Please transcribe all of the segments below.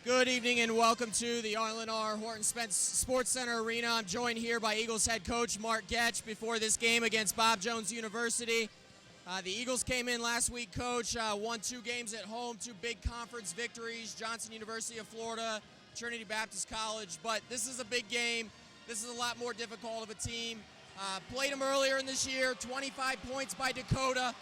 Good evening and welcome to the R. Horton Spence Sports Center Arena. I'm joined here by Eagles head coach Mark Getch before this game against Bob Jones University. The Eagles came in last week, Coach, won 2 games at home, 2 big conference victories, Johnson University of Florida, Trinity Baptist College. But this is a big game. This is a lot more difficult of a team. Played them earlier in this year, 25 points by Dakota.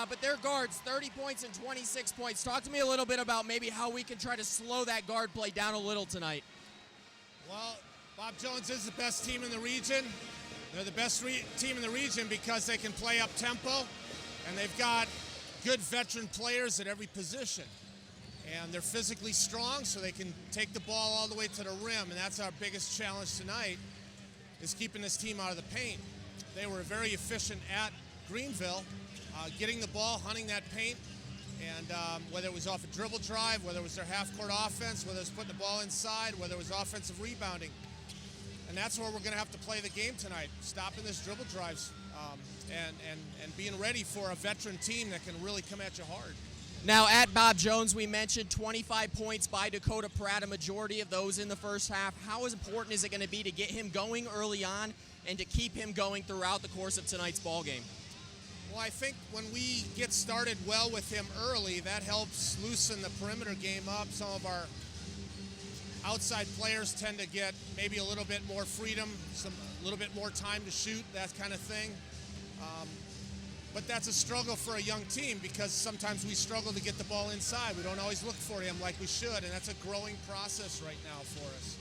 But their guards, 30 points and 26 points. Talk to me a little bit about maybe how we can try to slow that guard play down a little tonight. Well, Bob Jones is the best team in the region. They're the best team in the region because they can play up tempo, and they've got good veteran players at every position. And they're physically strong, so they can take the ball all the way to the rim, and that's our biggest challenge tonight, is keeping this team out of the paint. They were very efficient at Greenville, getting the ball, hunting that paint, and whether it was off a dribble drive, whether it was their half-court offense, whether it was putting the ball inside, whether it was offensive rebounding. And that's where we're going to have to play the game tonight, stopping this dribble drives and being ready for a veteran team that can really come at you hard. Now, at Bob Jones, we mentioned 25 points by Dakota Pratt, a majority of those in the first half. How important is it going to be to get him going early on and to keep him going throughout the course of tonight's ball game? Well, I think when we get started well with him early, that helps loosen the perimeter game up. Some of our outside players tend to get maybe a little bit more freedom, a little bit more time to shoot, that kind of thing. But that's a struggle for a young team because sometimes we struggle to get the ball inside. We don't always look for him like we should, and that's a growing process right now for us.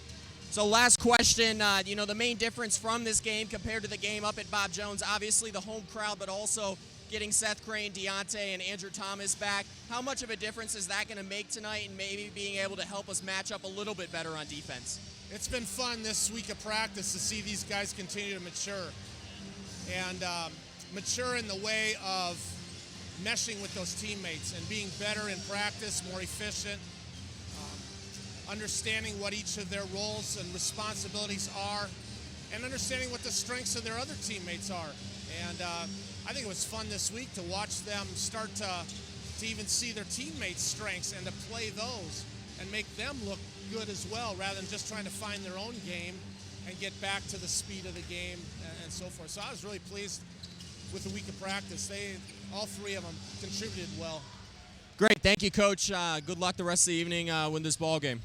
So last question, the main difference from this game compared to the game up at Bob Jones, obviously the home crowd, but also getting Seth Crane, Deontay, and Andrew Thomas back. How much of a difference is that going to make tonight and maybe being able to help us match up a little bit better on defense? It's been fun this week of practice to see these guys continue to mature. And mature in the way of meshing with those teammates and being better in practice, more efficient, understanding what each of their roles and responsibilities are, and understanding what the strengths of their other teammates are. And I think it was fun this week to watch them start to even see their teammates' strengths and to play those and make them look good as well, rather than just trying to find their own game and get back to the speed of the game and so forth. So I was really pleased with the week of practice. All 3 of them contributed well. Great, thank you, Coach. Good luck the rest of the evening with this ball game.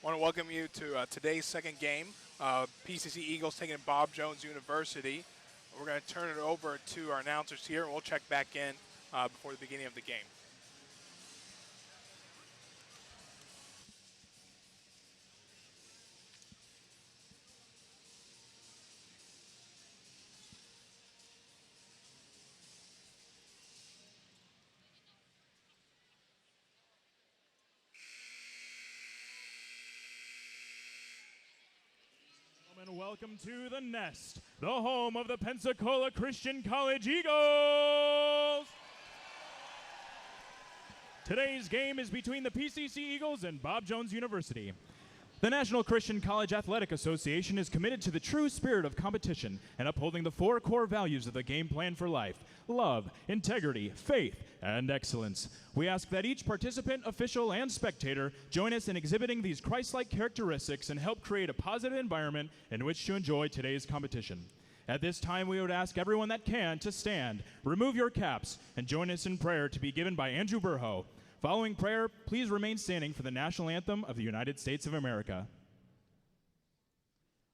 want to welcome you to today's second game. PCC Eagles taking Bob Jones University. We're going to turn it over to our announcers here, and we'll check back in before the beginning of the game. And welcome to the Nest, the home of the Pensacola Christian College Eagles. Today's game is between the PCC Eagles and Bob Jones University. The National Christian College Athletic Association is committed to the true spirit of competition and upholding the 4 core values of the game plan for life: love, integrity, faith, and excellence. We ask that each participant, official, and spectator join us in exhibiting these Christ-like characteristics and help create a positive environment in which to enjoy today's competition. At this time, we would ask everyone that can to stand, remove your caps, and join us in prayer to be given by Andrew Burho. Following prayer, please remain standing for the national anthem of the United States of America.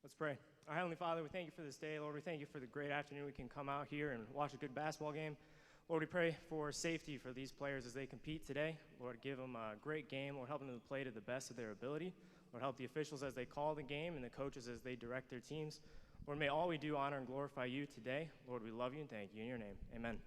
Let's pray. Our Heavenly Father, we thank you for this day. Lord, we thank you for the great afternoon we can come out here and watch a good basketball game. Lord, we pray for safety for these players as they compete today. Lord, give them a great game. Lord, help them to play to the best of their ability. Lord, help the officials as they call the game and the coaches as they direct their teams. Lord, may all we do honor and glorify you today. Lord, we love you and thank you. In your name, amen.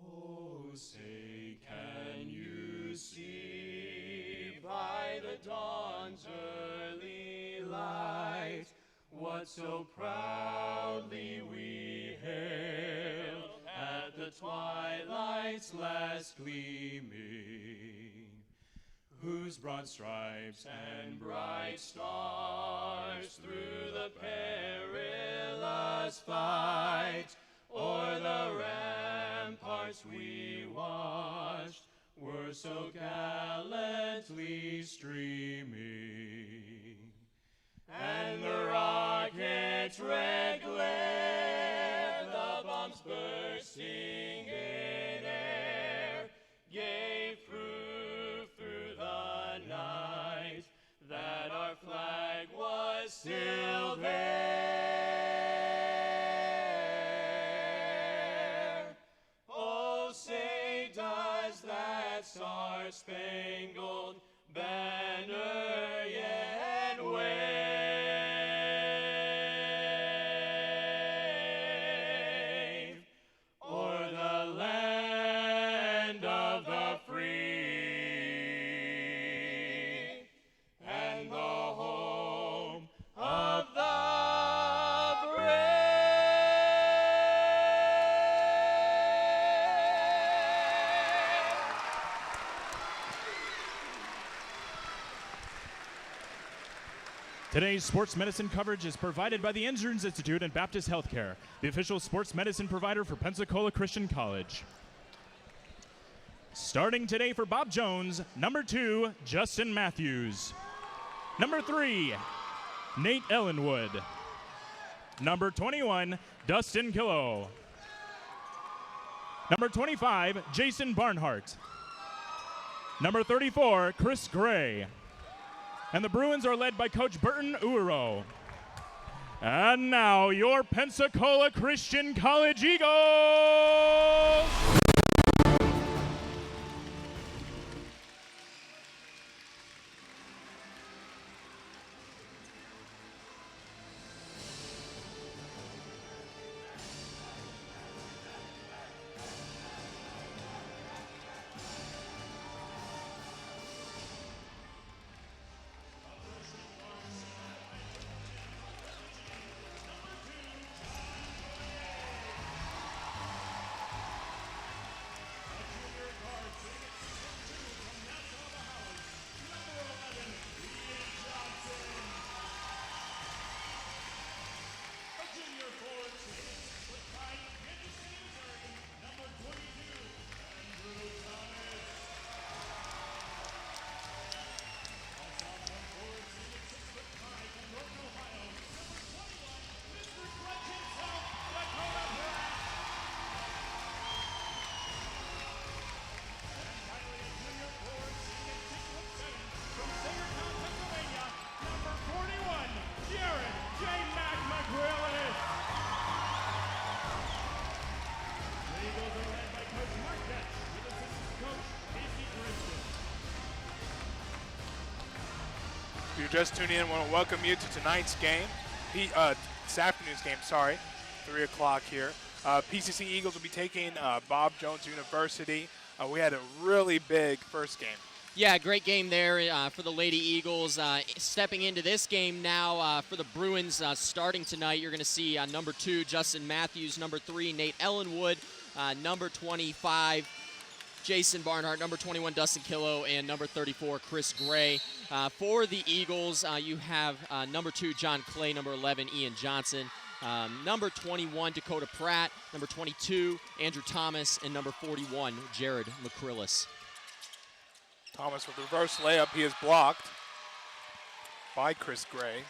Oh, say, can you see by the dawn's early light what so proudly we hailed at the twilight's last gleaming, whose broad stripes and bright stars through the perilous fight o'er the ramparts we watched were so gallantly streaming, and the rocket's red glare, the bombs bursting in air, gave proof through the night that our flag was still there. Star-spangled banner yet wave o'er the land of the free and the home of the brave. Today's sports medicine coverage is provided by the Insurance Institute and Baptist Healthcare, the official sports medicine provider for Pensacola Christian College. Starting today for Bob Jones, number 2, Justin Matthews. Number 3, Nate Ellenwood. Number 21, Dustin Killow. Number 25, Jason Barnhart. Number 34, Chris Gray. And the Bruins are led by Coach Burton Uero. And now, your Pensacola Christian College Eagles! Eagles are led by Coach Mark Getch with assistant coach Casey Ariston. If you're just tuning in, I want to welcome you to tonight's game. This afternoon's game, sorry, 3 o'clock here. PCC Eagles will be taking Bob Jones University. We had a really big first game. Yeah, great game there for the Lady Eagles. Stepping into this game now for the Bruins starting tonight, you're going to see number 2, Justin Matthews, number 3, Nate Ellenwood, number 25, Jason Barnhart, number 21, Dustin Killo, and number 34, Chris Gray. For the Eagles, you have number 2, John Clay, number 11, Ian Johnson, number 21, Dakota Pratt, number 22, Andrew Thomas, and number 41, Jared McCrillis. Thomas with the reverse layup. He is blocked by Chris Gray.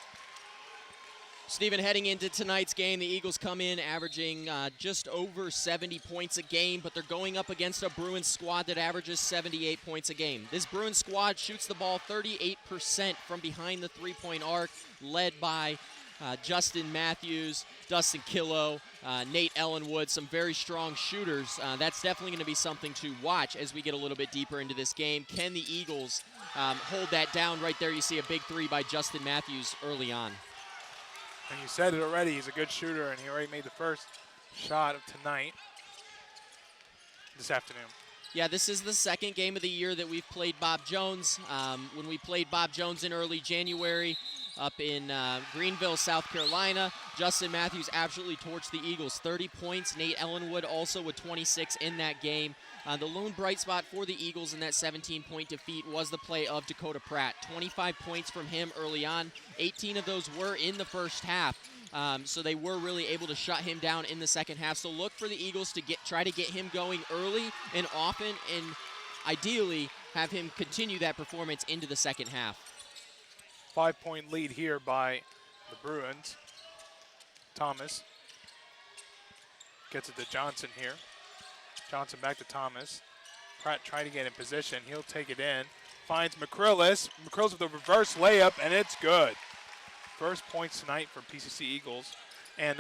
Stephen, heading into tonight's game, the Eagles come in averaging just over 70 points a game, but they're going up against a Bruins squad that averages 78 points a game. This Bruins squad shoots the ball 38% from behind the three-point arc, led by Justin Matthews, Dustin Killo, Nate Ellenwood, some very strong shooters. That's definitely going to be something to watch as we get a little bit deeper into this game. Can the Eagles hold that down? Right there you see a big 3 by Justin Matthews early on. And you said it already, he's a good shooter, and he already made the first shot of tonight, this afternoon. Yeah, this is the second game of the year that we've played Bob Jones. When we played Bob Jones in early January up in Greenville, South Carolina, Justin Matthews absolutely torched the Eagles. 30 points. Nate Ellenwood also with 26 in that game. The lone bright spot for the Eagles in that 17-point defeat was the play of Dakota Pratt. 25 points from him early on. 18 of those were in the first half. So they were really able to shut him down in the second half. So look for the Eagles to try to get him going early and often, and ideally have him continue that performance into the second half. 5-point lead here by the Bruins. Thomas gets it to Johnson here. Johnson back to Thomas. Pratt trying to get in position. He'll take it in. Finds McCrillis. McCrillis with a reverse layup, and it's good. First points tonight for PCC Eagles. And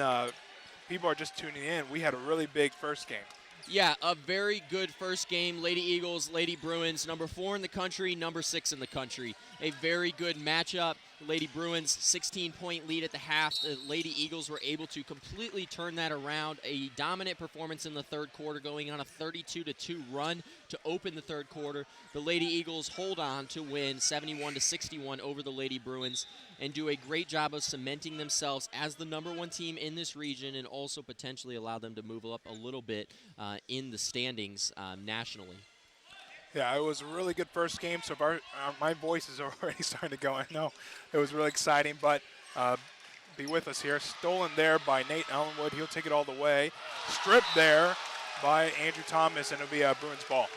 people are just tuning in. We had a really big first game. Yeah, a very good first game. Lady Eagles, Lady Bruins, number 4 in the country, number 6 in the country. A very good matchup. Lady Bruins, 16-point lead at the half. The Lady Eagles were able to completely turn that around. A dominant performance in the third quarter, going on a 32-2 run to open the third quarter. The Lady Eagles hold on to win 71-61 over the Lady Bruins and do a great job of cementing themselves as the number 1 team in this region, and also potentially allow them to move up a little bit in the standings nationally. Yeah, it was a really good first game. So my voice is already starting to go. I know it was really exciting, but be with us here. Stolen there by Nate Ellenwood. He'll take it all the way. Stripped there by Andrew Thomas, and it'll be a Bruins ball.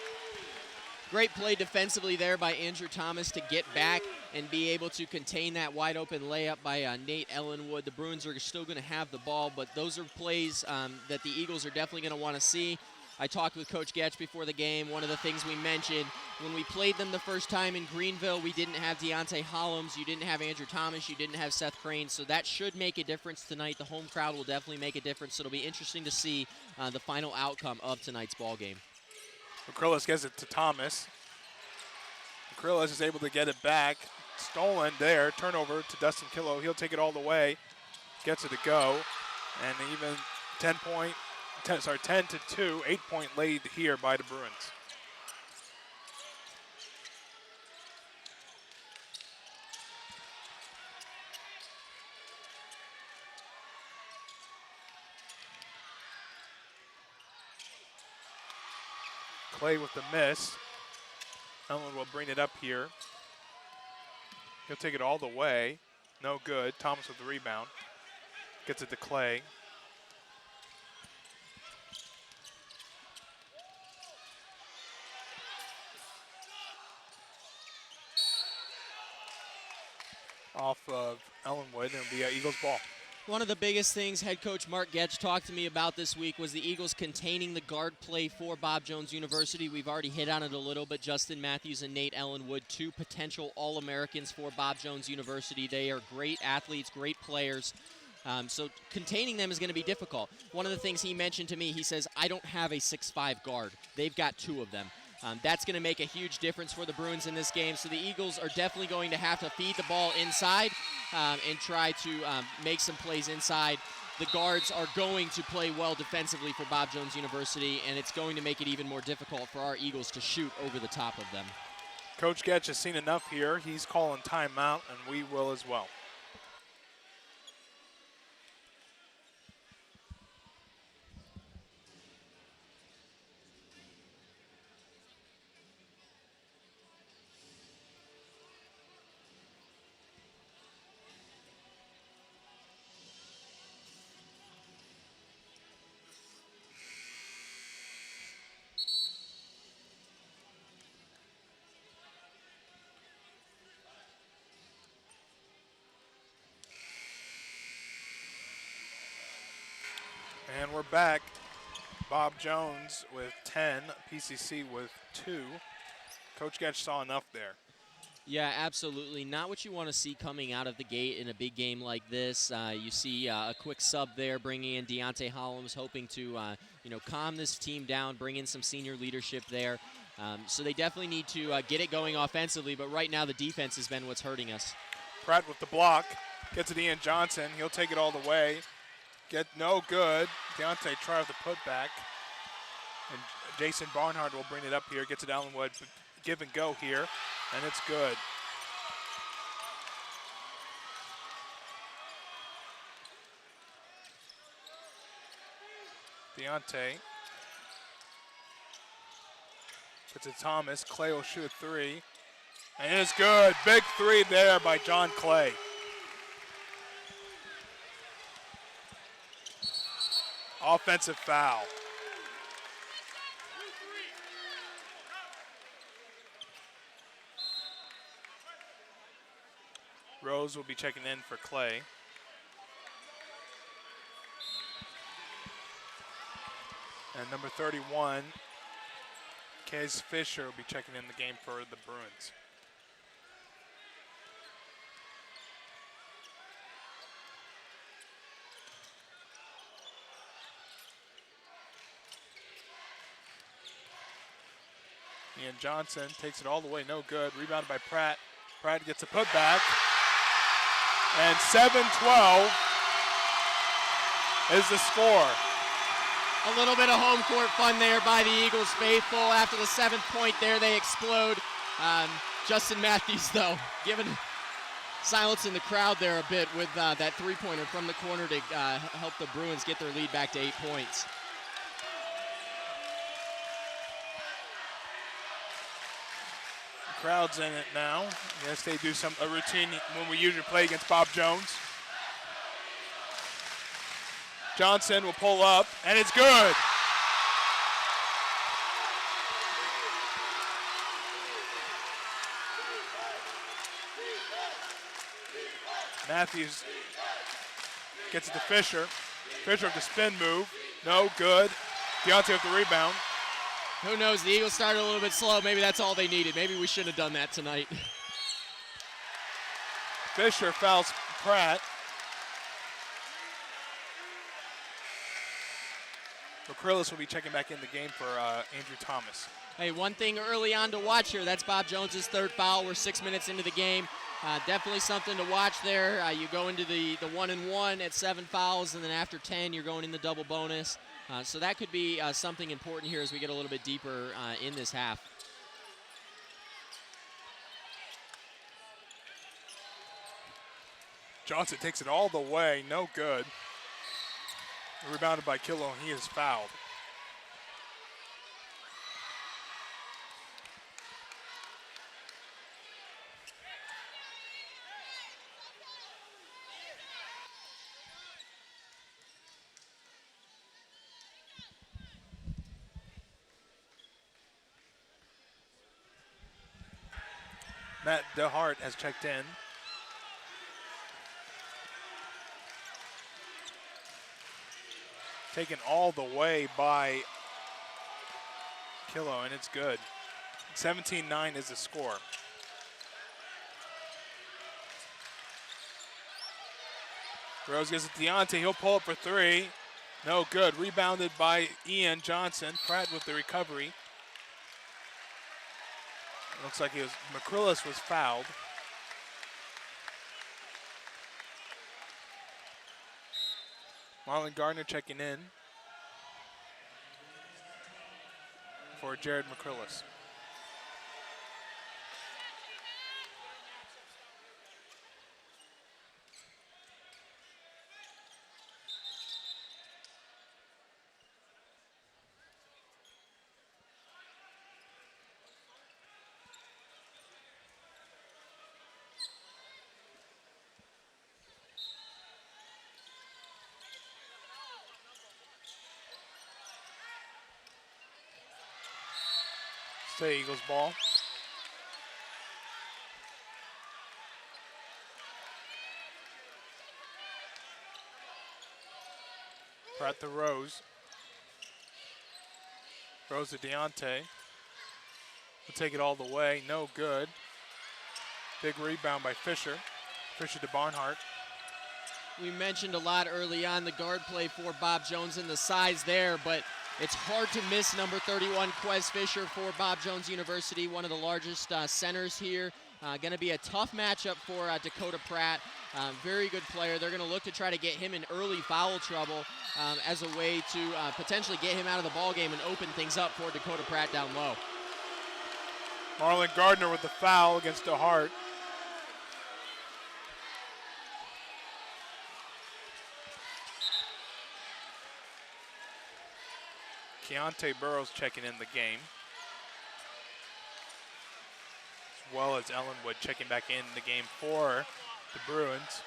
Great play defensively there by Andrew Thomas to get back and be able to contain that wide open layup by Nate Ellenwood. The Bruins are still going to have the ball, but those are plays that the Eagles are definitely going to want to see. I talked with Coach Getch before the game. One of the things we mentioned, when we played them the first time in Greenville, we didn't have Deontay Hollums, you didn't have Andrew Thomas, you didn't have Seth Crane, so that should make a difference tonight. The home crowd will definitely make a difference, so it'll be interesting to see the final outcome of tonight's ball game. McCrillis gets it to Thomas. McCrillis is able to get it back. Stolen there. Turnover to Dustin Killo. He'll take it all the way. Gets it to go. And even 10-2, 8-point lead here by the Bruins. Clay with the miss. Ellen will bring it up here. He'll take it all the way. No good. Thomas with the rebound. Gets it to Clay. Off of Ellenwood, and it'll be an Eagles ball. One of the biggest things head coach Mark Getch talked to me about this week was the Eagles containing the guard play for Bob Jones University. We've already hit on it a little, but Justin Matthews and Nate Ellenwood, 2 potential All-Americans for Bob Jones University. They are great athletes, great players. So containing them is going to be difficult. One of the things he mentioned to me, he says, I don't have a 6'5" guard. They've got 2 of them. That's going to make a huge difference for the Bruins in this game. So the Eagles are definitely going to have to feed the ball inside and try to make some plays inside. The guards are going to play well defensively for Bob Jones University, and it's going to make it even more difficult for our Eagles to shoot over the top of them. Coach Getch has seen enough here. He's calling timeout, and we will as well. And we're back. Bob Jones with 10, PCC with 2. Coach Getch saw enough there. Yeah, absolutely. Not what you want to see coming out of the gate in a big game like this. You see a quick sub there, bringing in Deontay Hollums, hoping to calm this team down, bring in some senior leadership there. So they definitely need to get it going offensively, but right now the defense has been what's hurting us. Pratt with the block, gets it Ian Johnson. He'll take it all the way. Get no good. Deontay tries the putback. And Jason Barnhart will bring it up here. Gets it Allenwood. Give and go here. And it's good. Deontay. Gets it Thomas. Clay will shoot a 3. And it is good. Big 3 there by John Clay. Offensive foul. Rose will be checking in for Clay. And number 31, Kez Fisher will be checking in the game for the Bruins. Ian Johnson takes it all the way, no good. Rebounded by Pratt. Pratt gets a putback. And 7-12 is the score. A little bit of home court fun there by the Eagles faithful. After the 7th point there, they explode. Justin Matthews, though, given silence in the crowd there a bit with that 3-pointer from the corner to help the Bruins get their lead back to 8 points. Crowd's in it now. Yes, they do a routine when we usually play against Bob Jones. Johnson will pull up, and it's good. Matthews gets it to Fisher. Fisher with the spin move. No good. Deontay with the rebound. Who knows? The Eagles started a little bit slow. Maybe that's all they needed. Maybe we shouldn't have done that tonight. Fisher fouls Pratt. McCrillis will be checking back in the game for Andrew Thomas. Hey, one thing early on to watch here, that's Bob Jones's 3rd foul. We're 6 minutes into the game. Definitely something to watch there. You go into the 1-and-1 at 7 fouls, and then after 10, you're going in the double bonus. So that could be something important here as we get a little bit deeper in this half. Johnson takes it all the way, no good. Rebounded by Killo, and he is fouled. Matt DeHart has checked in. Taken all the way by Killo, and it's good. 17-9 is the score. Rose gets it to Deontay. He'll pull up for three. No good. Rebounded by Ian Johnson. Pratt with the recovery. Looks like McCrillis was fouled. Marlon Gardner checking in for Jared McCrillis. Stay Eagles ball. Pratt to Rose. Rose to Deontay. Will take it all the way. No good. Big rebound by Fisher. Fisher to Barnhart. We mentioned a lot early on the guard play for Bob Jones and the size there, but it's hard to miss number 31, Quez Fisher for Bob Jones University, one of the largest centers here. Going to be a tough matchup for Dakota Pratt. Very good player. They're going to look to try to get him in early foul trouble as a way to potentially get him out of the ballgame and open things up for Dakota Pratt down low. Marlon Gardner with the foul against DeHart. Keontae Burrows checking in the game, as well as Ellenwood checking back in the game for the Bruins.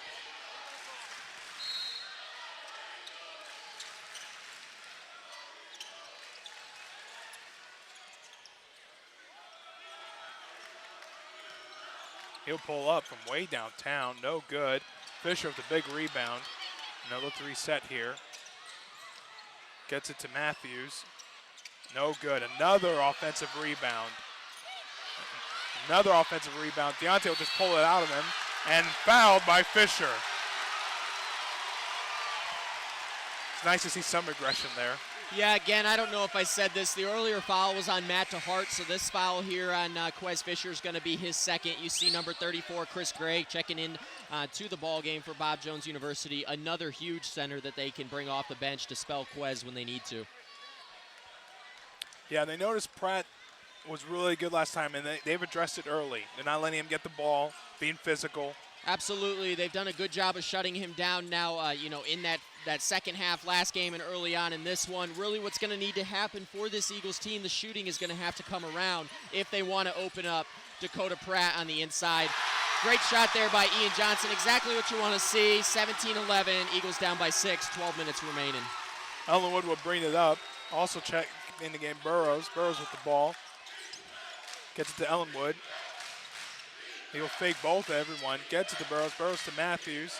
He'll pull up from way downtown, no good. Fisher with the big rebound, and they'll look to reset here. Gets it to Matthews. No good. Another offensive rebound. Another offensive rebound. Deontay will just pull it out of him. And fouled by Fisher. It's nice to see some aggression there. Yeah, again, I don't know if I said this. The earlier foul was on Matt DeHart, so this foul here on Quez Fisher is going to be his second. You see number 34, Chris Gray, checking in to the ball game for Bob Jones University. Another huge center that they can bring off the bench to spell Quez when they need to. Yeah, they noticed Pratt was really good last time, and they've addressed it early. They're not letting him get the ball, being physical. Absolutely. They've done a good job of shutting him down now, in that second half last game and early on in this one. Really what's going to need to happen for this Eagles team, the shooting is going to have to come around if they want to open up Dakota Pratt on the inside. Great shot there by Ian Johnson. Exactly what you want to see. 17-11. Eagles down by 6. 12 minutes remaining. Ellenwood will bring it up. Also check in the game Burrows. Burrows with the ball. Gets it to Ellenwood. He'll fake both everyone. Gets it to Burrows. Burrows to Matthews.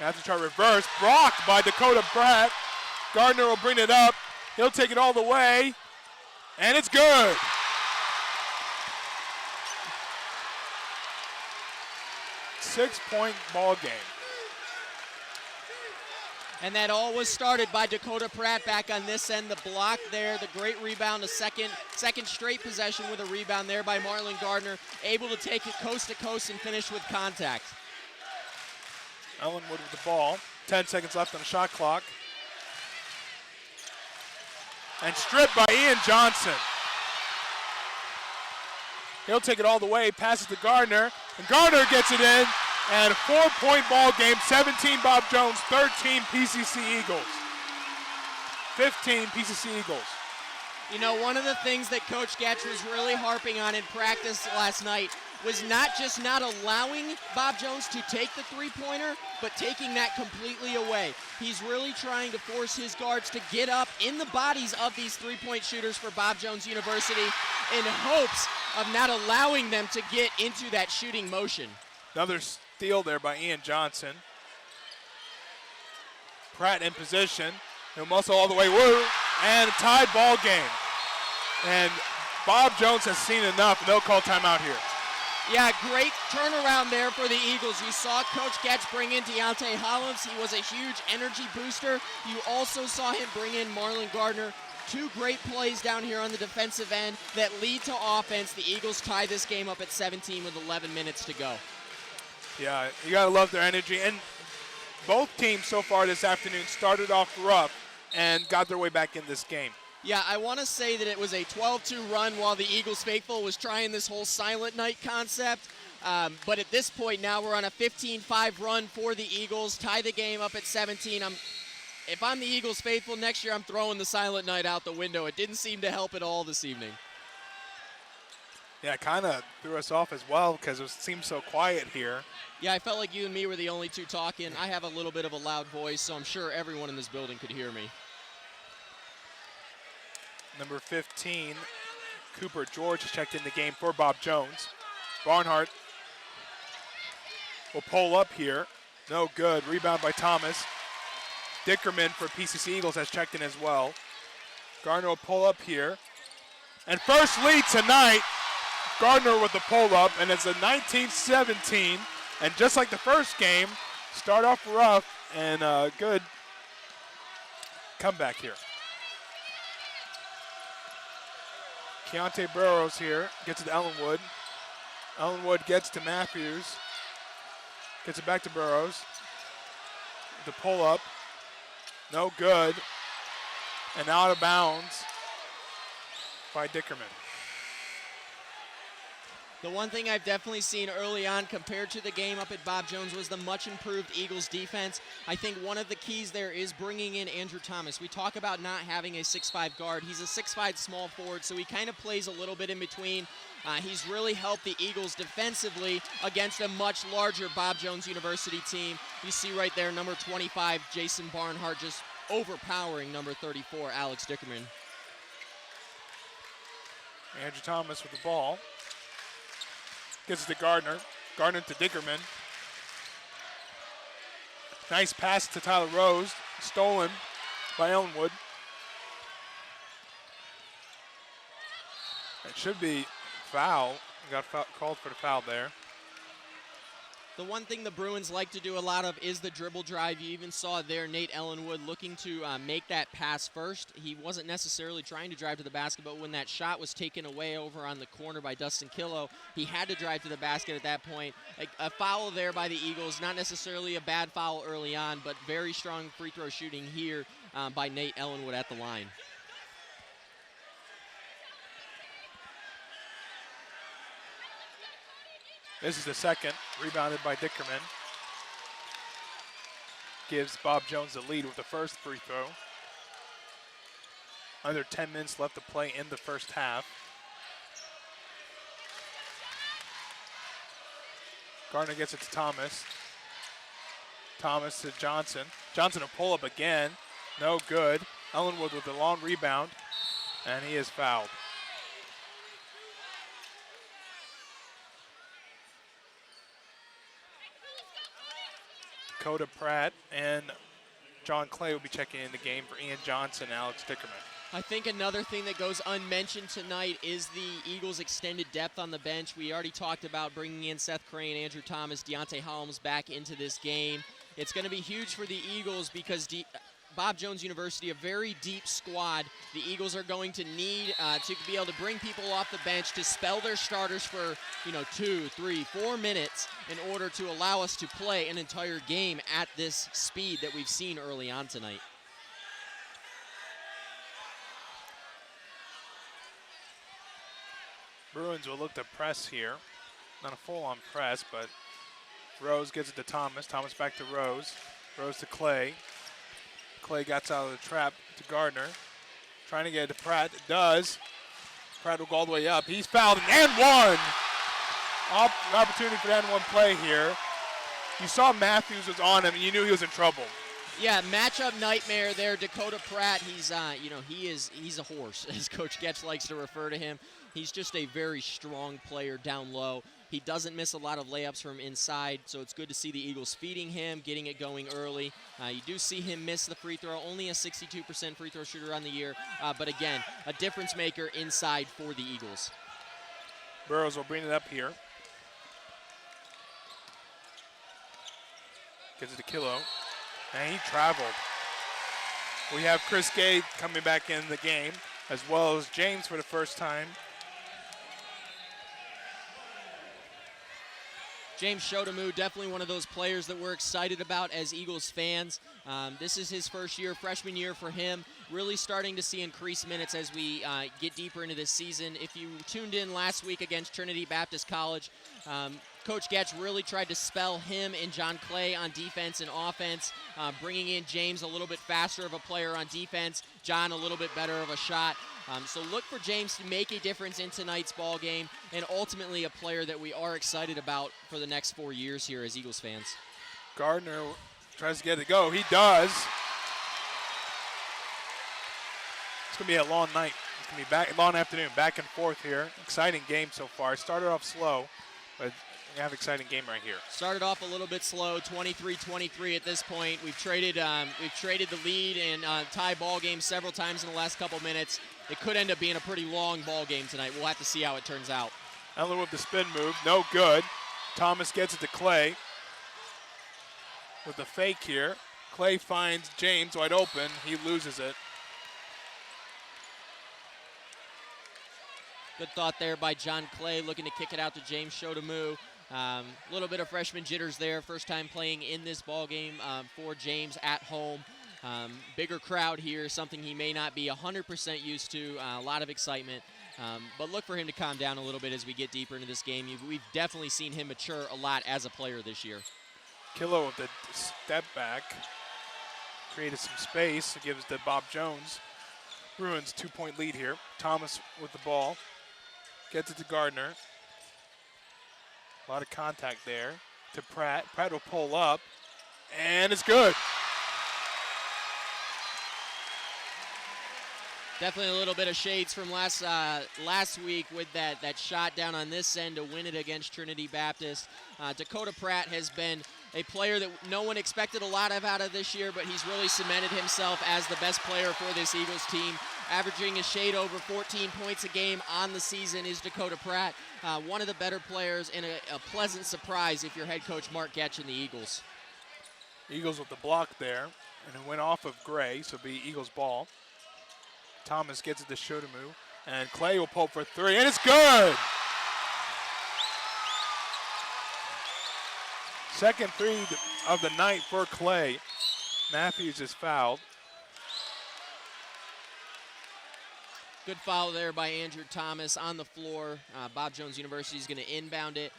Matthews try reverse. Blocked by Dakota Pratt. Gardner will bring it up. He'll take it all the way. And it's good. Six-point ball game. And that all was started by Dakota Pratt back on this end. The block there, the great rebound, a second straight possession with a rebound there by Marlon Gardner. Able to take it coast to coast and finish with contact. Ellenwood with the ball. 10 seconds left on the shot clock. And stripped by Ian Johnson. He'll take it all the way, passes to Gardner, and Gardner gets it in. And a 4-point ball game, 17 Bob Jones, 13 PCC Eagles. 15 PCC Eagles. You know, one of the things that Coach Getch was really harping on in practice last night was not just not allowing Bob Jones to take the three-pointer, but taking that completely away. He's really trying to force his guards to get up in the bodies of these three-point shooters for Bob Jones University in hopes of not allowing them to get into that shooting motion. Another steal there by Ian Johnson. Pratt in position. He'll muscle all the way. Woo! And a tied ball game. And Bob Jones has seen enough, and they'll call timeout here. Yeah, great turnaround there for the Eagles. You saw Coach Getch bring in Deontay Hollins. He was a huge energy booster. You also saw him bring in Marlon Gardner. Two great plays down here on the defensive end that lead to offense. The Eagles tie this game up at 17 with 11 minutes to go. Yeah, you got to love their energy. And both teams so far this afternoon started off rough and got their way back in this game. Yeah, I want to say that it was a 12-2 run while the Eagles faithful was trying this whole silent night concept. But at this point now we're on a 15-5 run for the Eagles, tie the game up at 17. If I'm the Eagles faithful next year, I'm throwing the silent night out the window. It didn't seem to help at all this evening. Yeah, it kind of threw us off as well because it seemed so quiet here. Yeah, I felt like you and me were the only two talking. I have a little bit of a loud voice, so I'm sure everyone in this building could hear me. Number 15, Cooper George has checked in the game for Bob Jones. Barnhart will pull up here. No good. Rebound by Thomas. Dickerman for PCC Eagles has checked in as well. Gardner will pull up here. And first lead tonight, Gardner with the pull up, and it's a 19-17. And just like the first game, start off rough and good comeback here. Keontae Burrows here, gets it to Ellenwood. Ellenwood gets to Matthews. Gets it back to Burrows. The pull up, no good. And out of bounds by Dickerman. The one thing I've definitely seen early on compared to the game up at Bob Jones was the much improved Eagles defense. I think one of the keys there is bringing in Andrew Thomas. We talk about not having a 6'5 guard. He's a 6'5 small forward, so he kind of plays a little bit in between. He's really helped the Eagles defensively against a much larger Bob Jones University team. You see right there, number 25, Jason Barnhart, just overpowering number 34, Alex Dickerman. Andrew Thomas with the ball. Gets it to Gardner. Gardner to Dickerman. Nice pass to Tyler Rose. Stolen by Ellenwood. It should be foul. Got called for the foul there. The one thing the Bruins like to do a lot of is the dribble drive. You even saw there Nate Ellenwood looking to make that pass first. He wasn't necessarily trying to drive to the basket, but when that shot was taken away over on the corner by Dustin Killow, he had to drive to the basket at that point. A foul there by the Eagles, not necessarily a bad foul early on, but very strong free throw shooting here by Nate Ellenwood at the line. This is the second, rebounded by Dickerman. Gives Bob Jones the lead with the first free throw. Under 10 minutes left to play in the first half. Gardner gets it to Thomas. Thomas to Johnson. Johnson a pull up again. No good. Ellenwood with a long rebound, and he is fouled. Dakota Pratt and John Clay will be checking in the game for Ian Johnson and Alex Dickerman. I think another thing that goes unmentioned tonight is the Eagles' extended depth on the bench. We already talked about bringing in Seth Crane, Andrew Thomas, Deontay Hollins back into this game. It's going to be huge for the Eagles because Bob Jones University, a very deep squad. The Eagles are going to need to be able to bring people off the bench to spell their starters for 2, 3, 4 minutes in order to allow us to play an entire game at this speed that we've seen early on tonight. Bruins will look to press here. Not a full-on press, but Rose gets it to Thomas. Thomas back to Rose. Rose to Clay. Clay gets out of the trap to Gardner. Trying to get it to Pratt. It does. Pratt will go all the way up. He's fouled and one. Opportunity for the and one play here. You saw Matthews was on him and you knew he was in trouble. Yeah, matchup nightmare there. Dakota Pratt, he's he's a horse, as Coach Getch likes to refer to him. He's just a very strong player down low. He doesn't miss a lot of layups from inside, so it's good to see the Eagles feeding him, getting it going early. You do see him miss the free throw, only a 62% free throw shooter on the year, but again, a difference maker inside for the Eagles. Burrows will bring it up here. Gets it to Kilo. And he traveled. We have Chris Gay coming back in the game, as well as James for the first time. James Shotamu, definitely one of those players that we're excited about as Eagles fans. This is his first year, freshman year for him. Really starting to see increased minutes as we get deeper into this season. If you tuned in last week against Trinity Baptist College, Coach Getch really tried to spell him and John Clay on defense and offense, bringing in James a little bit faster of a player on defense, John a little bit better of a shot. So look for James to make a difference in tonight's ball game, and ultimately a player that we are excited about for the next 4 years here as Eagles fans. Gardner tries to get it to go. He does. It's going to be a long night. It's going to be long afternoon, back and forth here. Exciting game so far. Started off slow, but we have an exciting game right here. Started off a little bit slow, 23-23 at this point. We've traded the lead and tie ball game several times in the last couple minutes. It could end up being a pretty long ball game tonight. We'll have to see how it turns out. Eller with the spin move, no good. Thomas gets it to Clay with the fake here. Clay finds James wide open. He loses it. Good thought there by John Clay, looking to kick it out to James Shotamu. A little bit of freshman jitters there. First time playing in this ball game for James at home. Bigger crowd here, something he may not be 100% used to. A lot of excitement. But look for him to calm down a little bit as we get deeper into this game. We've definitely seen him mature a lot as a player this year. Kilo with the step back. Created some space. It gives to Bob Jones. Bruins 2-point lead here. Thomas with the ball. Gets it to Gardner. A lot of contact there to Pratt. Pratt will pull up, and it's good. Definitely a little bit of shades from last week with that shot down on this end to win it against Trinity Baptist. Dakota Pratt has been a player that no one expected a lot out of this year, but he's really cemented himself as the best player for this Eagles team. Averaging a shade over 14 points a game on the season is Dakota Pratt. One of the better players and a pleasant surprise if you're head coach Mark Getch and the Eagles. Eagles with the block there, and it went off of Gray, so it'll be Eagles ball. Thomas gets it to Shotamu, and Clay will pull for three, and it's good! Second three of the night for Clay. Matthews is fouled. Good foul there by Andrew Thomas on the floor. Bob Jones University is going to inbound it.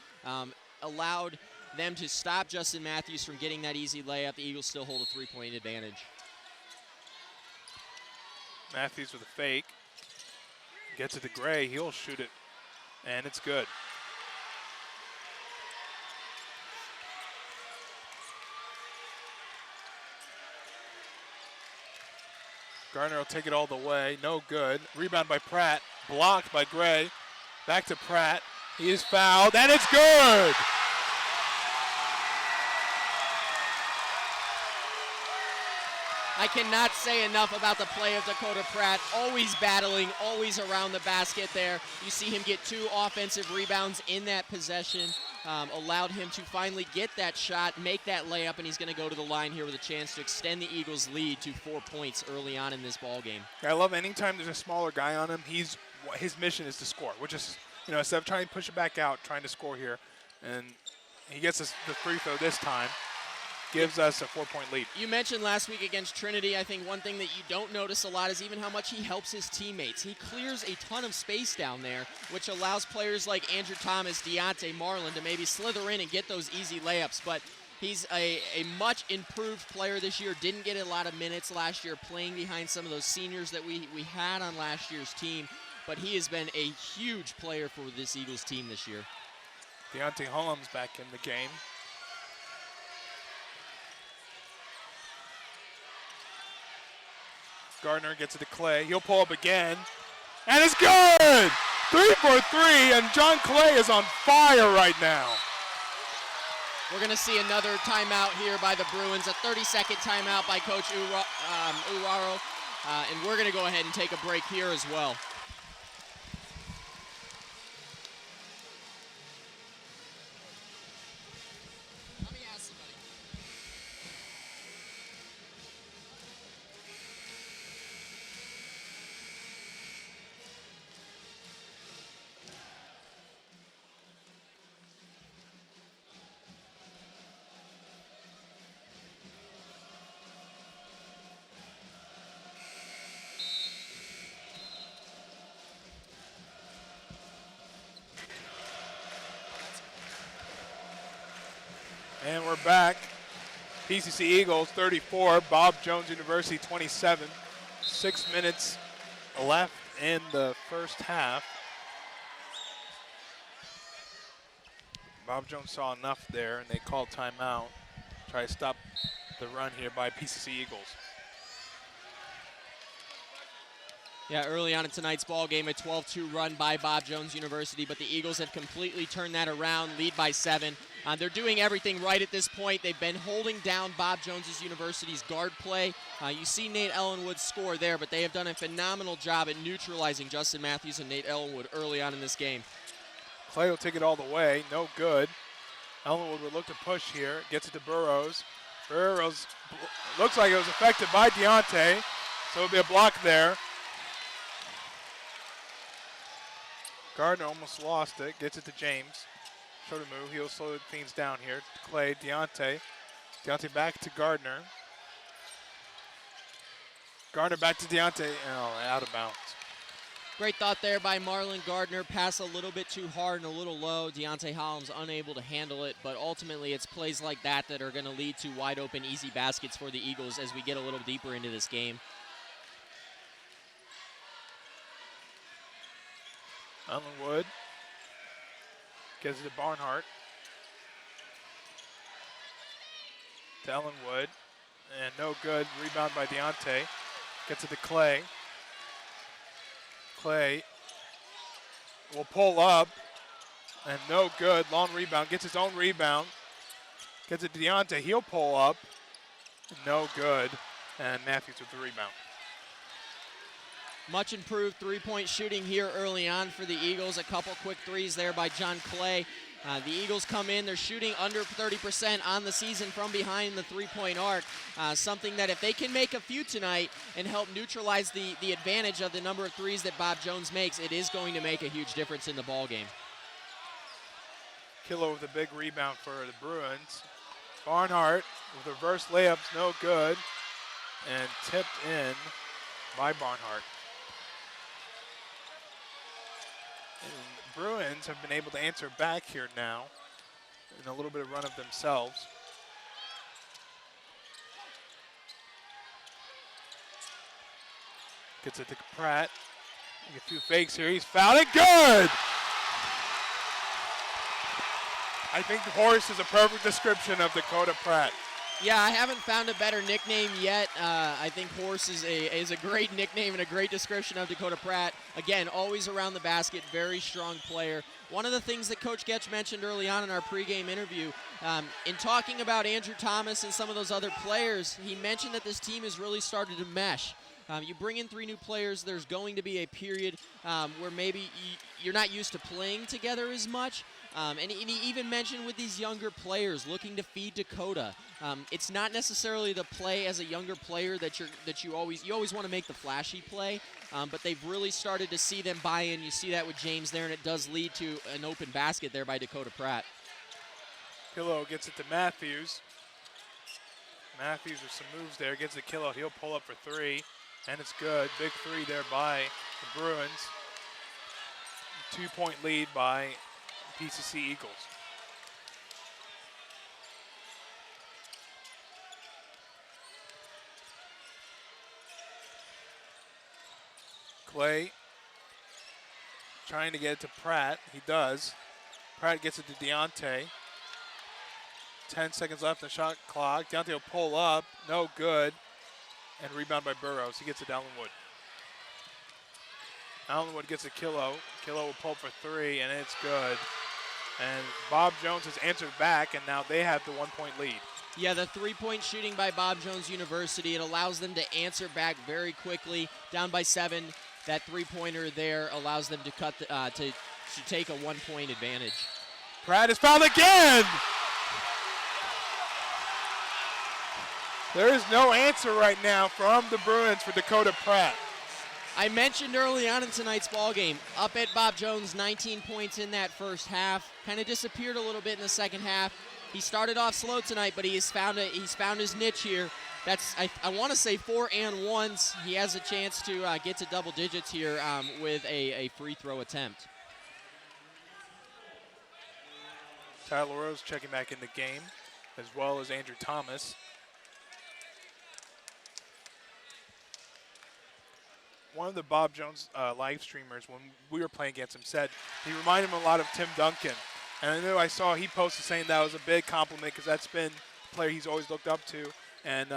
Allowed them to stop Justin Matthews from getting that easy layup. The Eagles still hold a 3-point advantage. Matthews with a fake. Gets it to Gray. He'll shoot it, and it's good. Gardner will take it all the way. No good. Rebound by Pratt. Blocked by Gray. Back to Pratt. He is fouled, and it's good! I cannot say enough about the play of Dakota Pratt. Always battling, always around the basket there. You see him get 2 offensive rebounds in that possession. Allowed him to finally get that shot, make that layup, and he's going to go to the line here with a chance to extend the Eagles' lead to 4 points early on in this ball game. I love anytime there's a smaller guy on him, his mission is to score, which is, instead of trying to push it back out, trying to score here. And he gets us the free throw this time. Gives us a 4-point lead. You mentioned last week against Trinity, I think one thing that you don't notice a lot is even how much he helps his teammates. He clears a ton of space down there, which allows players like Andrew Thomas, Deontay Marlin to maybe slither in and get those easy layups. But he's a much improved player this year. Didn't get a lot of minutes last year playing behind some of those seniors that we had on last year's team. But he has been a huge player for this Eagles team this year. Deontay Hullum's back in the game. Gardner gets it to Clay. He'll pull up again. And it's good! 3 for 3, and John Clay is on fire right now. We're going to see another timeout here by the Bruins, a 30-second timeout by Coach Uwaro. And we're going to go ahead and take a break here as well. Let me ask somebody. And we're back. PCC Eagles 34, Bob Jones University 27. 6 minutes left in the first half. Bob Jones saw enough there, and they called timeout. Try to stop the run here by PCC Eagles. Yeah, early on in tonight's ball game, a 12-2 run by Bob Jones University, but the Eagles have completely turned that around, lead by 7. They're doing everything right at this point. They've been holding down Bob Jones University's guard play. You see Nate Ellenwood score there, but they have done a phenomenal job at neutralizing Justin Matthews and Nate Ellenwood early on in this game. Clay will take it all the way, no good. Ellenwood would look to push here, gets it to Burrows. Burrows looks like it was affected by Deontay, so it'll be a block there. Gardner almost lost it, gets it to James. Show to move, he'll slow things down here. Clay, Deontay. Deontay back to Gardner. Gardner back to Deontay, out of bounds. Great thought there by Marlon Gardner. Pass a little bit too hard and a little low. Deontay Hollins unable to handle it, but ultimately it's plays like that that are going to lead to wide open, easy baskets for the Eagles as we get a little deeper into this game. Ellenwood gets it to Barnhart. To Ellenwood, and no good. Rebound by Deontay. Gets it to Clay. Clay will pull up, and no good. Long rebound, gets his own rebound. Gets it to Deontay, he'll pull up. No good, and Matthews with the rebound. Much improved three-point shooting here early on for the Eagles. A couple quick threes there by John Clay. The Eagles come in, they're shooting under 30% on the season from behind the three-point arc. Something that if they can make a few tonight and help neutralize the advantage of the number of threes that Bob Jones makes, it is going to make a huge difference in the ball game. Killo with a big rebound for the Bruins. Barnhart with reverse layups, no good. And tipped in by Barnhart. And Bruins have been able to answer back here now in a little bit of run of themselves. Gets it to Pratt. A few fakes here. He's fouled it. Good! I think the horse is a perfect description of Dakota Pratt. Yeah, I haven't found a better nickname yet. I think Horse is a great nickname and a great description of Dakota Pratt. Again, always around the basket, very strong player. One of the things that Coach Getch mentioned early on in our pregame interview, in talking about Andrew Thomas and some of those other players, he mentioned that this team has really started to mesh. You bring in 3 new players, there's going to be a period where maybe you're not used to playing together as much. And he even mentioned with these younger players looking to feed Dakota. It's not necessarily the play as a younger player that you always want to make the flashy play, but they've really started to see them buy in. You see that with James there, and it does lead to an open basket there by Dakota Pratt. Killo gets it to Matthews. Matthews with some moves there, gets it to Killo. He'll pull up for 3, and it's good. Big 3 there by the Bruins. 2-point lead by PCC Eagles. Clay trying to get it to Pratt. He does. Pratt gets it to Deontay. 10 seconds left in the shot clock. Deontay will pull up. No good. And rebound by Burrows. He gets it to Ellenwood. Ellenwood gets a Killo. Killo will pull up for 3, and it's good. And Bob Jones has answered back, and now they have the 1-point lead. Yeah, the three-point shooting by Bob Jones University, it allows them to answer back very quickly. Down by 7, that three-pointer there allows them to to take a 1-point advantage. Pratt is fouled again! There is no answer right now from the Bruins for Dakota Pratt. I mentioned early on in tonight's ball game, up at Bob Jones, 19 points in that first half. Kind of disappeared a little bit in the second half. He started off slow tonight, but he's found his niche here. That's I want to say 4 and 1s. He has a chance to get to double digits here with a free throw attempt. Tyler Rose checking back in the game. as well as Andrew Thomas. One of the Bob Jones live streamers, when we were playing against him, said he reminded him a lot of Tim Duncan. And I know I saw he posted saying that was a big compliment because that's been a player he's always looked up to. And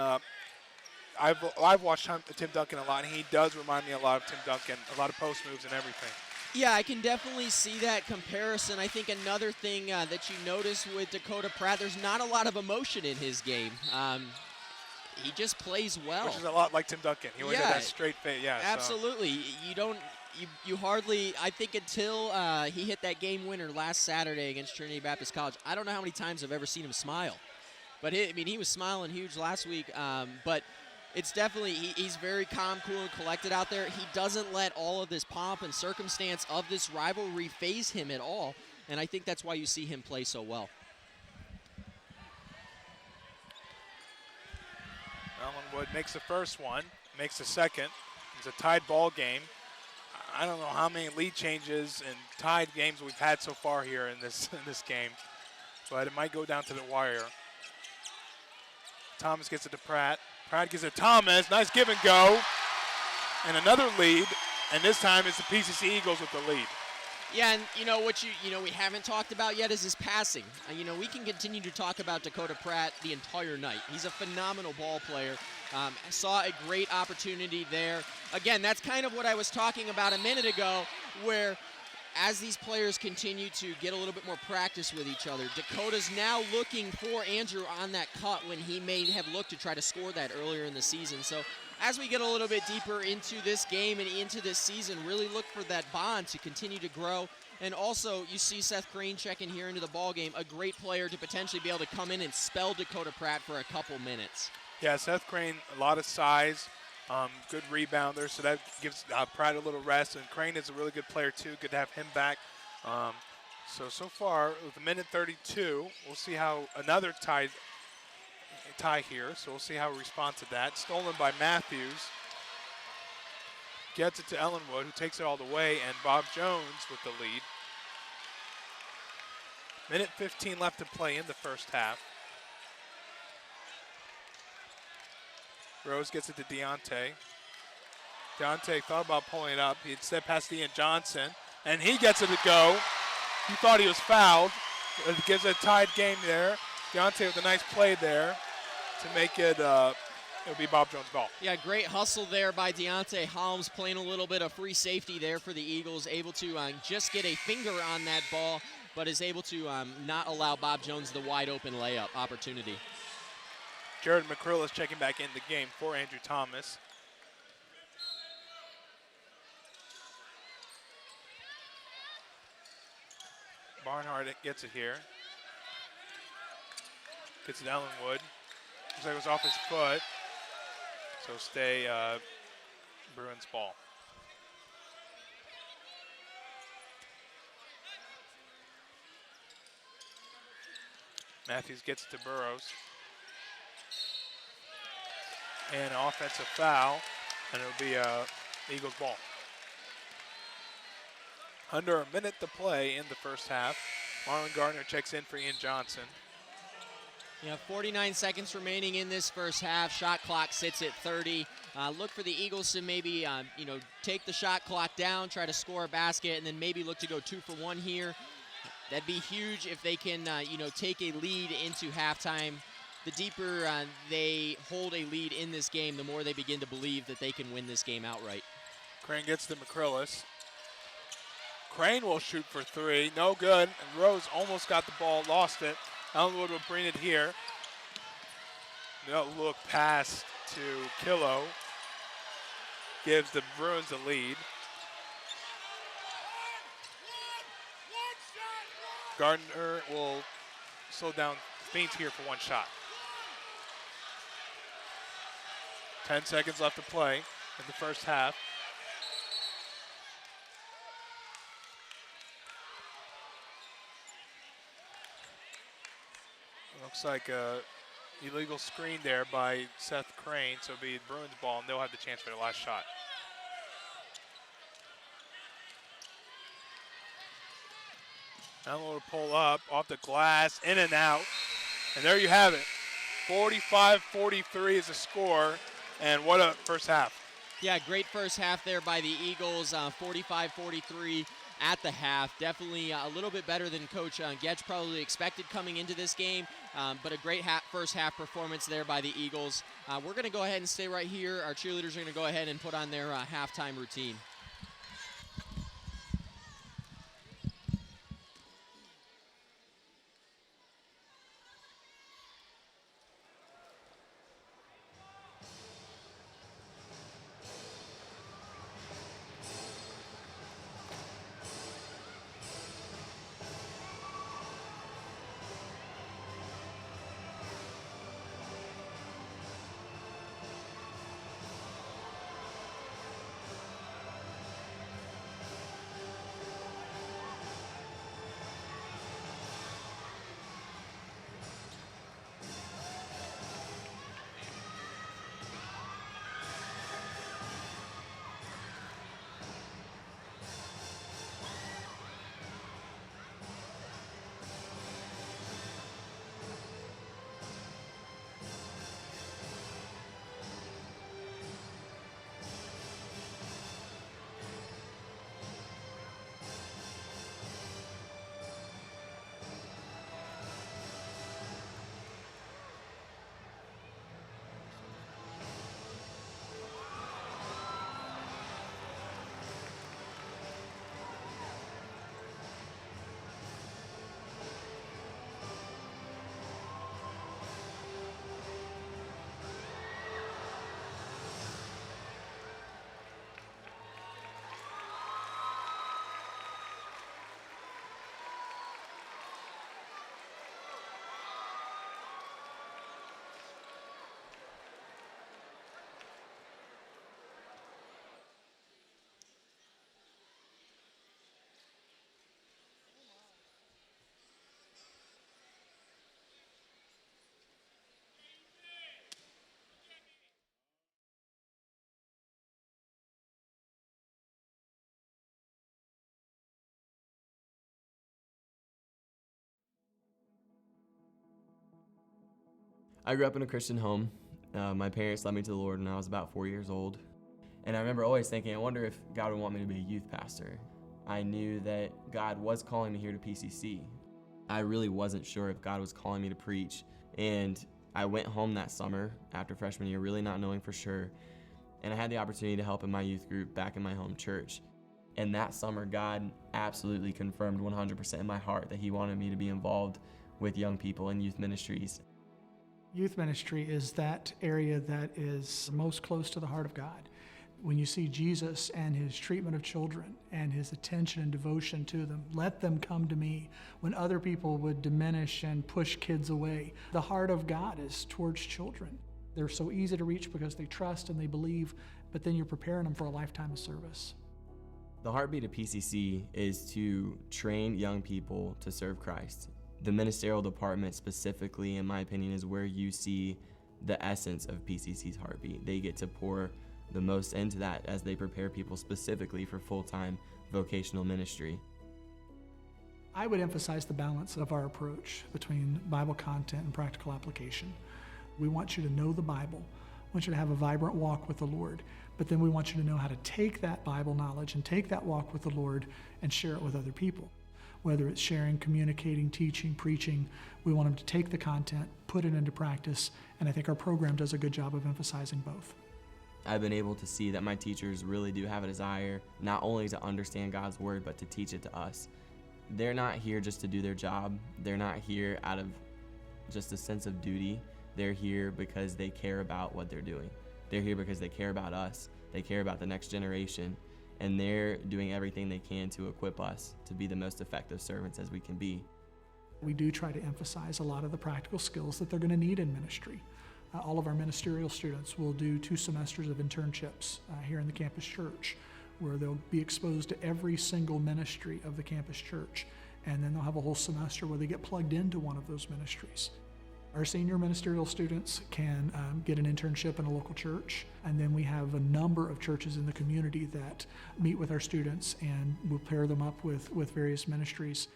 I've watched Tim Duncan a lot, and he does remind me a lot of Tim Duncan, a lot of post moves and everything. Yeah, I can definitely see that comparison. I think another thing that you notice with Dakota Pratt, there's not a lot of emotion in his game. He just plays well. Which is a lot like Tim Duncan. He always had that straight face. Yeah, absolutely. So. You hardly, I think until he hit that game winner last Saturday against Trinity Baptist College, I don't know how many times I've ever seen him smile. But he was smiling huge last week. But it's definitely, he's very calm, cool, and collected out there. He doesn't let all of this pomp and circumstance of this rivalry phase him at all. And I think that's why you see him play so well. Ellenwood makes the first one, makes the second. It's a tied ball game. I don't know how many lead changes and tied games we've had so far here in this game, but it might go down to the wire. Thomas gets it to Pratt. Pratt gets it to Thomas. Nice give and go. And another lead, and this time it's the PCC Eagles with the lead. Yeah, and what we haven't talked about yet is his passing. We can continue to talk about Dakota Pratt the entire night. He's a phenomenal ball player. Saw a great opportunity there. Again, that's kind of what I was talking about a minute ago, where as these players continue to get a little bit more practice with each other, Dakota's now looking for Andrew on that cut when he may have looked to try to score that earlier in the season. So as we get a little bit deeper into this game and into this season, really look for that bond to continue to grow. And also, you see Seth Crane checking here into the ball game, a great player to potentially be able to come in and spell Dakota Pratt for a couple minutes. Yeah, Seth Crane, a lot of size, good rebounder, so that gives Pratt a little rest. And Crane is a really good player, too. Good to have him back. So far, with a minute 32, we'll see how another tie here, so we'll see how we respond to that. Stolen by Matthews. Gets it to Ellenwood, who takes it all the way, and Bob Jones with the lead. Minute 15 left to play in the first half. Rose gets it to Deontay. Deontay thought about pulling it up. He instead passed Ian Johnson, and he gets it to go. He thought he was fouled. It gives it a tied game there. Deontay with a nice play there to make it, it'll be Bob Jones' ball. Yeah, great hustle there by Deontay Holmes, playing a little bit of free safety there for the Eagles, able to just get a finger on that ball, but is able to not allow Bob Jones the wide open layup opportunity. Jared McCrill is checking back in the game for Andrew Thomas. Barnhart gets it here. Gets it to Ellenwood. Looks like it was off his foot. So stay Bruins ball. Matthews gets it to Burrows. And an offensive foul, and it'll be Eagles ball. Under a minute to play in the first half. Marlon Gardner checks in for Ian Johnson. Yeah, 49 seconds remaining in this first half. Shot clock sits at 30. Look for the Eagles to maybe, take the shot clock down, try to score a basket, and then maybe look to go 2 for 1 here. That'd be huge if they can, take a lead into halftime. The deeper they hold a lead in this game, the more they begin to believe that they can win this game outright. Crane gets to McCrillis. Crane will shoot for 3. No good. And Rose almost got the ball, lost it. Ellenwood will bring it here. No look pass to Killo. Gives the Bruins the lead. Gardner will slow down Fiends here for 1 shot. 10 seconds left to play in the first half. Looks like a illegal screen there by Seth Crane, so it'll be Bruins ball, and they'll have the chance for their last shot. Now we'll pull up off the glass, in and out, And there you have it. 45-43 is the score, and what a first half. Yeah, great first half there by the Eagles, 45-43 at the half. Definitely a little bit better than Coach Getch probably expected coming into this game, but a great first half performance there by the Eagles. We're going to go ahead and stay right here. Our cheerleaders are going to go ahead and put on their halftime routine. I grew up in a Christian home. My parents led me to the Lord when I was about 4 years old. And I remember always thinking, I wonder if God would want me to be a youth pastor. I knew that God was calling me here to PCC. I really wasn't sure if God was calling me to preach. And I went home that summer after freshman year, really not knowing for sure. And I had the opportunity to help in my youth group back in my home church. And that summer, God absolutely confirmed 100% in my heart that He wanted me to be involved with young people in youth ministries. Youth ministry is that area that is most close to the heart of God. When you see Jesus and His treatment of children and His attention and devotion to them, let them come to me, when other people would diminish and push kids away. The heart of God is towards children. They're so easy to reach because they trust and they believe, but then you're preparing them for a lifetime of service. The heartbeat of PCC is to train young people to serve Christ. The ministerial department specifically, in my opinion, is where you see the essence of PCC's heartbeat. They get to pour the most into that as they prepare people specifically for full-time vocational ministry. I would emphasize the balance of our approach between Bible content and practical application. We want you to know the Bible. We want you to have a vibrant walk with the Lord. But then we want you to know how to take that Bible knowledge and take that walk with the Lord and share it with other people. Whether it's sharing, communicating, teaching, preaching, we want them to take the content, put it into practice, and I think our program does a good job of emphasizing both. I've been able to see that my teachers really do have a desire not only to understand God's Word, but to teach it to us. They're not here just to do their job. They're not here out of just a sense of duty. They're here because they care about what they're doing. They're here because they care about us. They care about the next generation. And they're doing everything they can to equip us to be the most effective servants as we can be. We do try to emphasize a lot of the practical skills that they're going to need in ministry. All of our ministerial students will do 2 semesters of internships here in the campus church, where they'll be exposed to every single ministry of the campus church. And then they'll have a whole semester where they get plugged into one of those ministries. Our senior ministerial students can get an internship in a local church, and then we have a number of churches in the community that meet with our students and we'll pair them up with various ministries.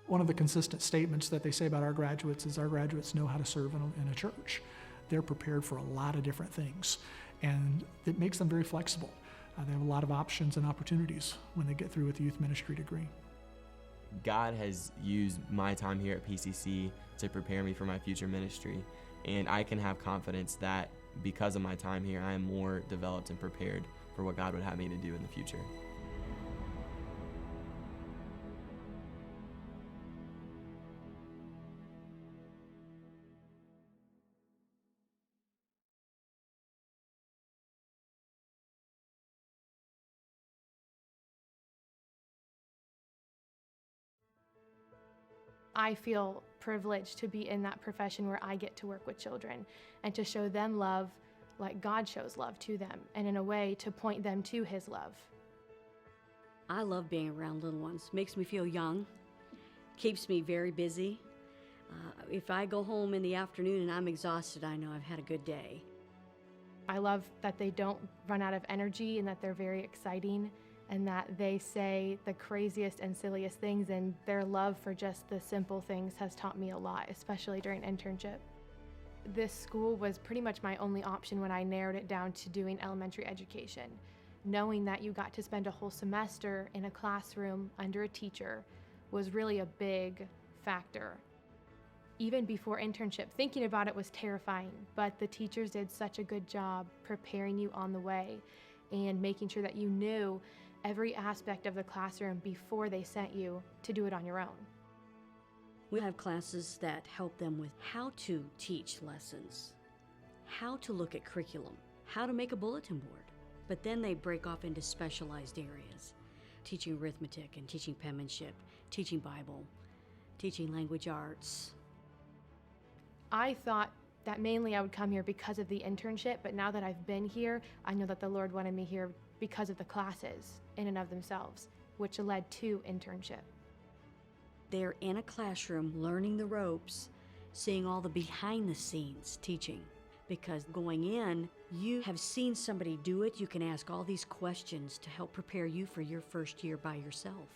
One of the consistent statements that they say about our graduates is our graduates know how to serve in a church. They're prepared for a lot of different things, and it makes them very flexible. They have a lot of options and opportunities when they get through with a youth ministry degree. God has used my time here at PCC to prepare me for my future ministry, and I can have confidence that because of my time here, I am more developed and prepared for what God would have me to do in the future. I feel privileged to be in that profession where I get to work with children and to show them love like God shows love to them, and in a way to point them to His love. I love being around little ones. Makes me feel young, keeps me very busy. If I go home in the afternoon and I'm exhausted, I know I've had a good day. I love that they don't run out of energy and that they're very exciting and that they say the craziest and silliest things, and their love for just the simple things has taught me a lot, especially during internship. This school was pretty much my only option when I narrowed it down to doing elementary education. Knowing that you got to spend a whole semester in a classroom under a teacher was really a big factor. Even before internship, thinking about it was terrifying, but the teachers did such a good job preparing you on the way and making sure that you knew every aspect of the classroom before they sent you to do it on your own. We have classes that help them with how to teach lessons, how to look at curriculum, how to make a bulletin board. But then they break off into specialized areas, teaching arithmetic and teaching penmanship, teaching Bible, teaching language arts. I thought that mainly I would come here because of the internship, but now that I've been here, I know that the Lord wanted me here because of the classes in and of themselves, which led to internship. They're in a classroom learning the ropes, seeing all the behind the scenes teaching. Because going in, you have seen somebody do it, you can ask all these questions to help prepare you for your first year by yourself.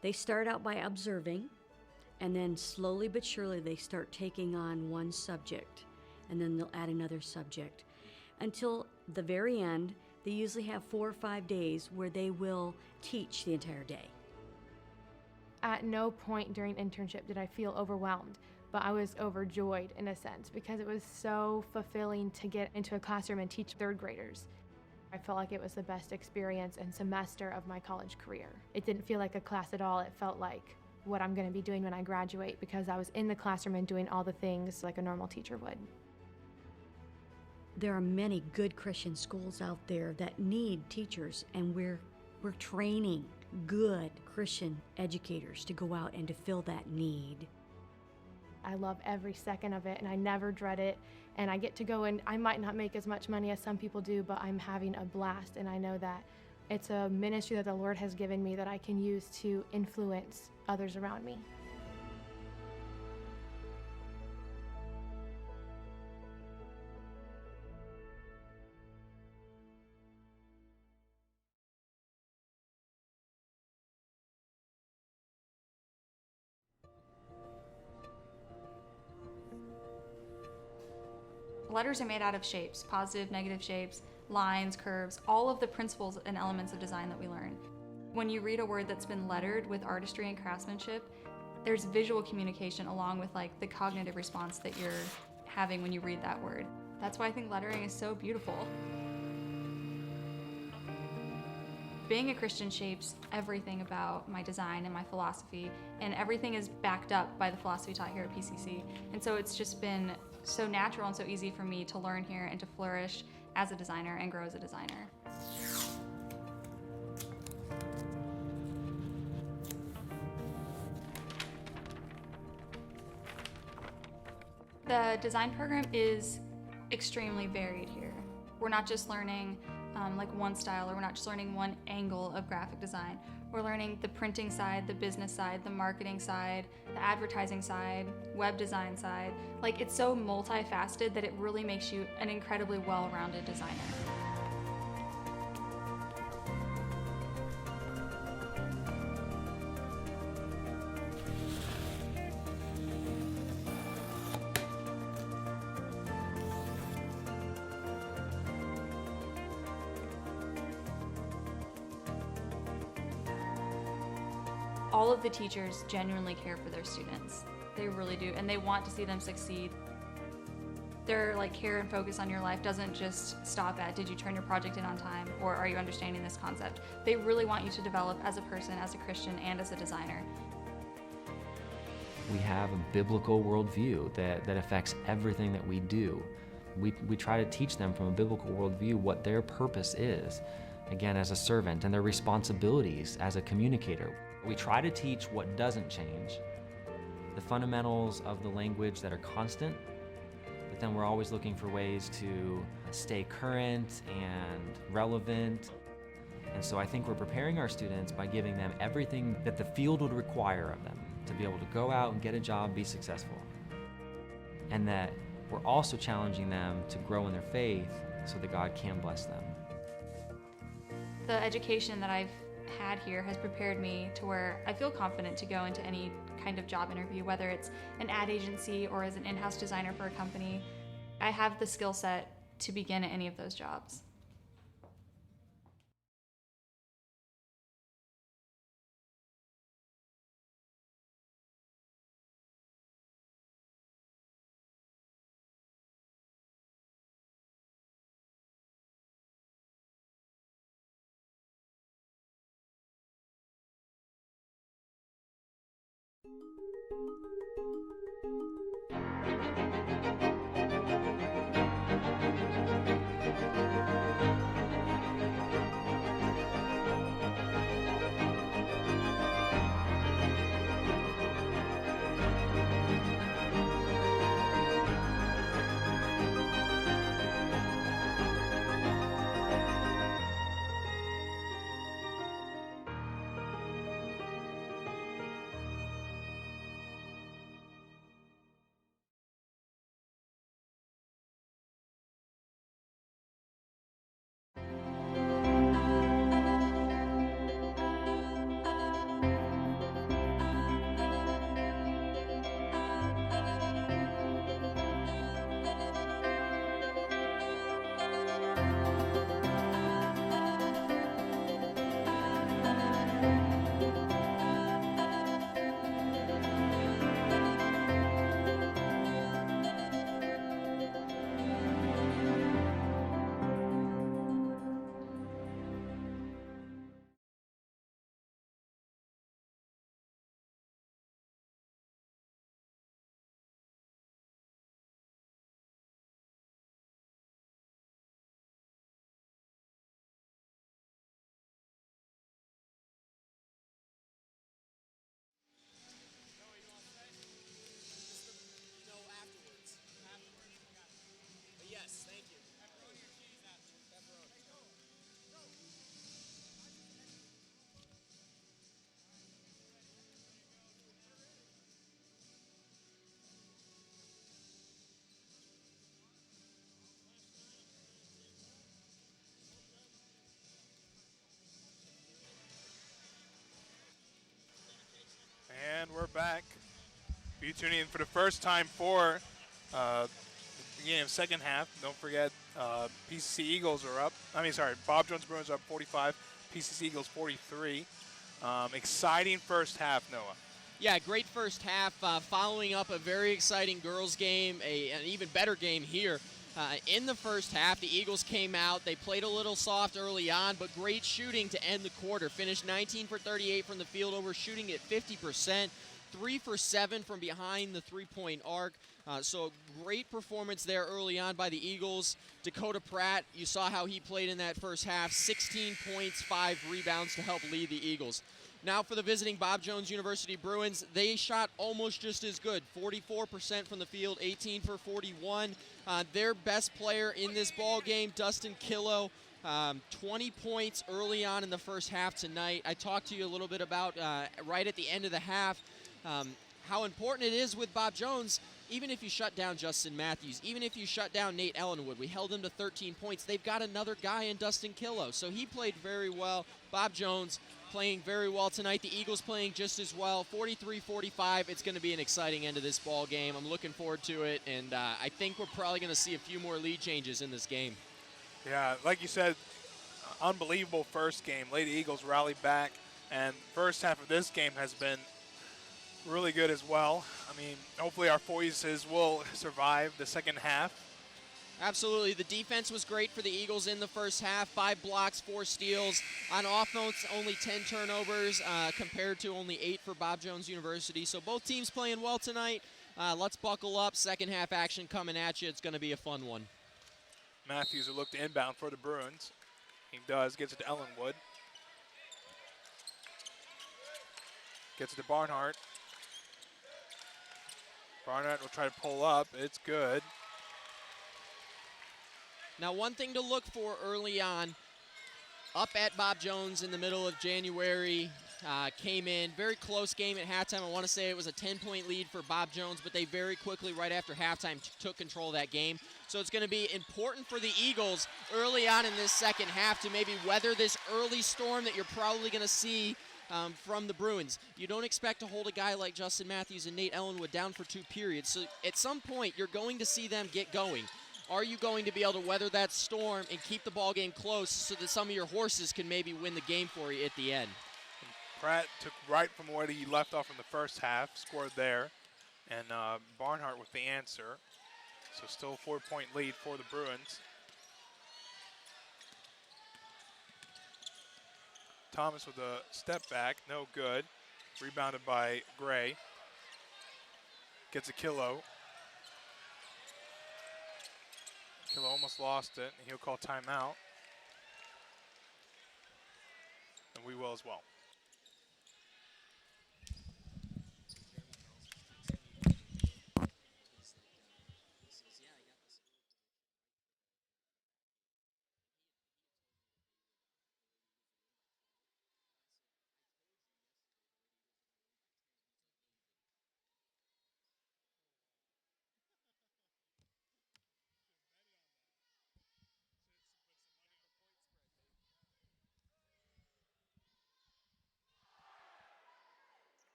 They start out by observing, and then slowly but surely they start taking on one subject, and then they'll add another subject. Until the very end, they usually have 4 or 5 days where they will teach the entire day. At no point during internship did I feel overwhelmed, but I was overjoyed in a sense because it was so fulfilling to get into a classroom and teach third graders. I felt like it was the best experience and semester of my college career. It didn't feel like a class at all. It felt like what I'm going to be doing when I graduate because I was in the classroom and doing all the things like a normal teacher would. There are many good Christian schools out there that need teachers, and we're training good Christian educators to go out and to fill that need. I love every second of it, and I never dread it. And I get to go, and I might not make as much money as some people do, but I'm having a blast, and I know that it's a ministry that the Lord has given me that I can use to influence others around me. Letters are made out of shapes, positive, negative shapes, lines, curves, all of the principles and elements of design that we learn. When you read a word that's been lettered with artistry and craftsmanship, there's visual communication along with like the cognitive response that you're having when you read that word. That's why I think lettering is so beautiful. Being a Christian shapes everything about my design and my philosophy, and everything is backed up by the philosophy taught here at PCC. And so it's just been so natural and so easy for me to learn here and to flourish as a designer and grow as a designer. The design program is extremely varied here. We're not just learning like one style, or we're not just learning one angle of graphic design. We're learning the printing side, the business side, the marketing side, the advertising side, web design side. Like, it's so multifaceted that it really makes you an incredibly well-rounded designer. All of the teachers genuinely care for their students. They really do, and they want to see them succeed. Their care and focus on your life doesn't just stop at, did you turn your project in on time, or are you understanding this concept? They really want you to develop as a person, as a Christian, and as a designer. We have a biblical worldview that affects everything that we do. We try to teach them from a biblical worldview what their purpose is, again, as a servant, and their responsibilities as a communicator. We try to teach what doesn't change, the fundamentals of the language that are constant, but then we're always looking for ways to stay current and relevant. And so I think we're preparing our students by giving them everything that the field would require of them to be able to go out and get a job, be successful. And that we're also challenging them to grow in their faith so that God can bless them. The education that I've had here has prepared me to where I feel confident to go into any kind of job interview, whether it's an ad agency or as an in-house designer for a company. I have the skill set to begin at any of those jobs. Yes, thank you. And we're back. Be tuning in for the first time for the beginning of second half. Don't forget, PCC Eagles are up. Bob Jones Bruins are up 45. PCC Eagles 43. Exciting first half, Noah. Yeah, great first half, following up a very exciting girls game, an even better game here. In the first half, the Eagles came out. They played a little soft early on, but great shooting to end the quarter. Finished 19 for 38 from the field, over shooting at 50%. 3 for 7 from behind the three-point arc. So great performance there early on by the Eagles. Dakota Pratt, you saw how he played in that first half. 16 points, 5 rebounds to help lead the Eagles. Now for the visiting Bob Jones University Bruins, they shot almost just as good. 44% from the field, 18 for 41. Their best player in this ball game, Dustin Killo, 20 points early on in the first half tonight. I talked to you a little bit about right at the end of the half how important it is with Bob Jones. Even if you shut down Justin Matthews, even if you shut down Nate Ellenwood, we held him to 13 points. They've got another guy in Dustin Killo, so he played very well. Bob Jones playing very well tonight. The Eagles playing just as well. 43-45. It's going to be an exciting end of this ball game. I'm looking forward to it, and I think we're probably going to see a few more lead changes in this game. Yeah, like you said, unbelievable first game. Lady Eagles rallied back And first half of this game has been really good as well. I mean, hopefully our Foyces will survive the second half. Absolutely. The defense was great for the Eagles in the first half. 5 blocks, 4 steals. On offense, only 10 turnovers compared to only 8 for Bob Jones University. So both teams playing well tonight. Let's buckle up. Second half action coming at you. It's going to be a fun one. Matthews will look to inbound for the Bruins. He does. Gets it to Ellenwood. Gets it to Barnhart. Barnhart will try to pull up. It's good. Now, one thing to look for early on, up at Bob Jones in the middle of January, came in, very close game at halftime. I want to say it was a 10-point lead for Bob Jones, but they very quickly, right after halftime, took control of that game. So it's going to be important for the Eagles early on in this second half to maybe weather this early storm that you're probably going to see from the Bruins. You don't expect to hold a guy like Justin Matthews and Nate Ellenwood down for 2 periods. So at some point, you're going to see them get going. Are you going to be able to weather that storm and keep the ball game close so that some of your horses can maybe win the game for you at the end? Pratt took right from where he left off in the first half, scored there, and Barnhart with the answer. So still a 4-point lead for the Bruins. Thomas with a step back, no good. Rebounded by Gray. Gets a Kilo. Kilo almost lost it, and he'll call timeout. And we will as well.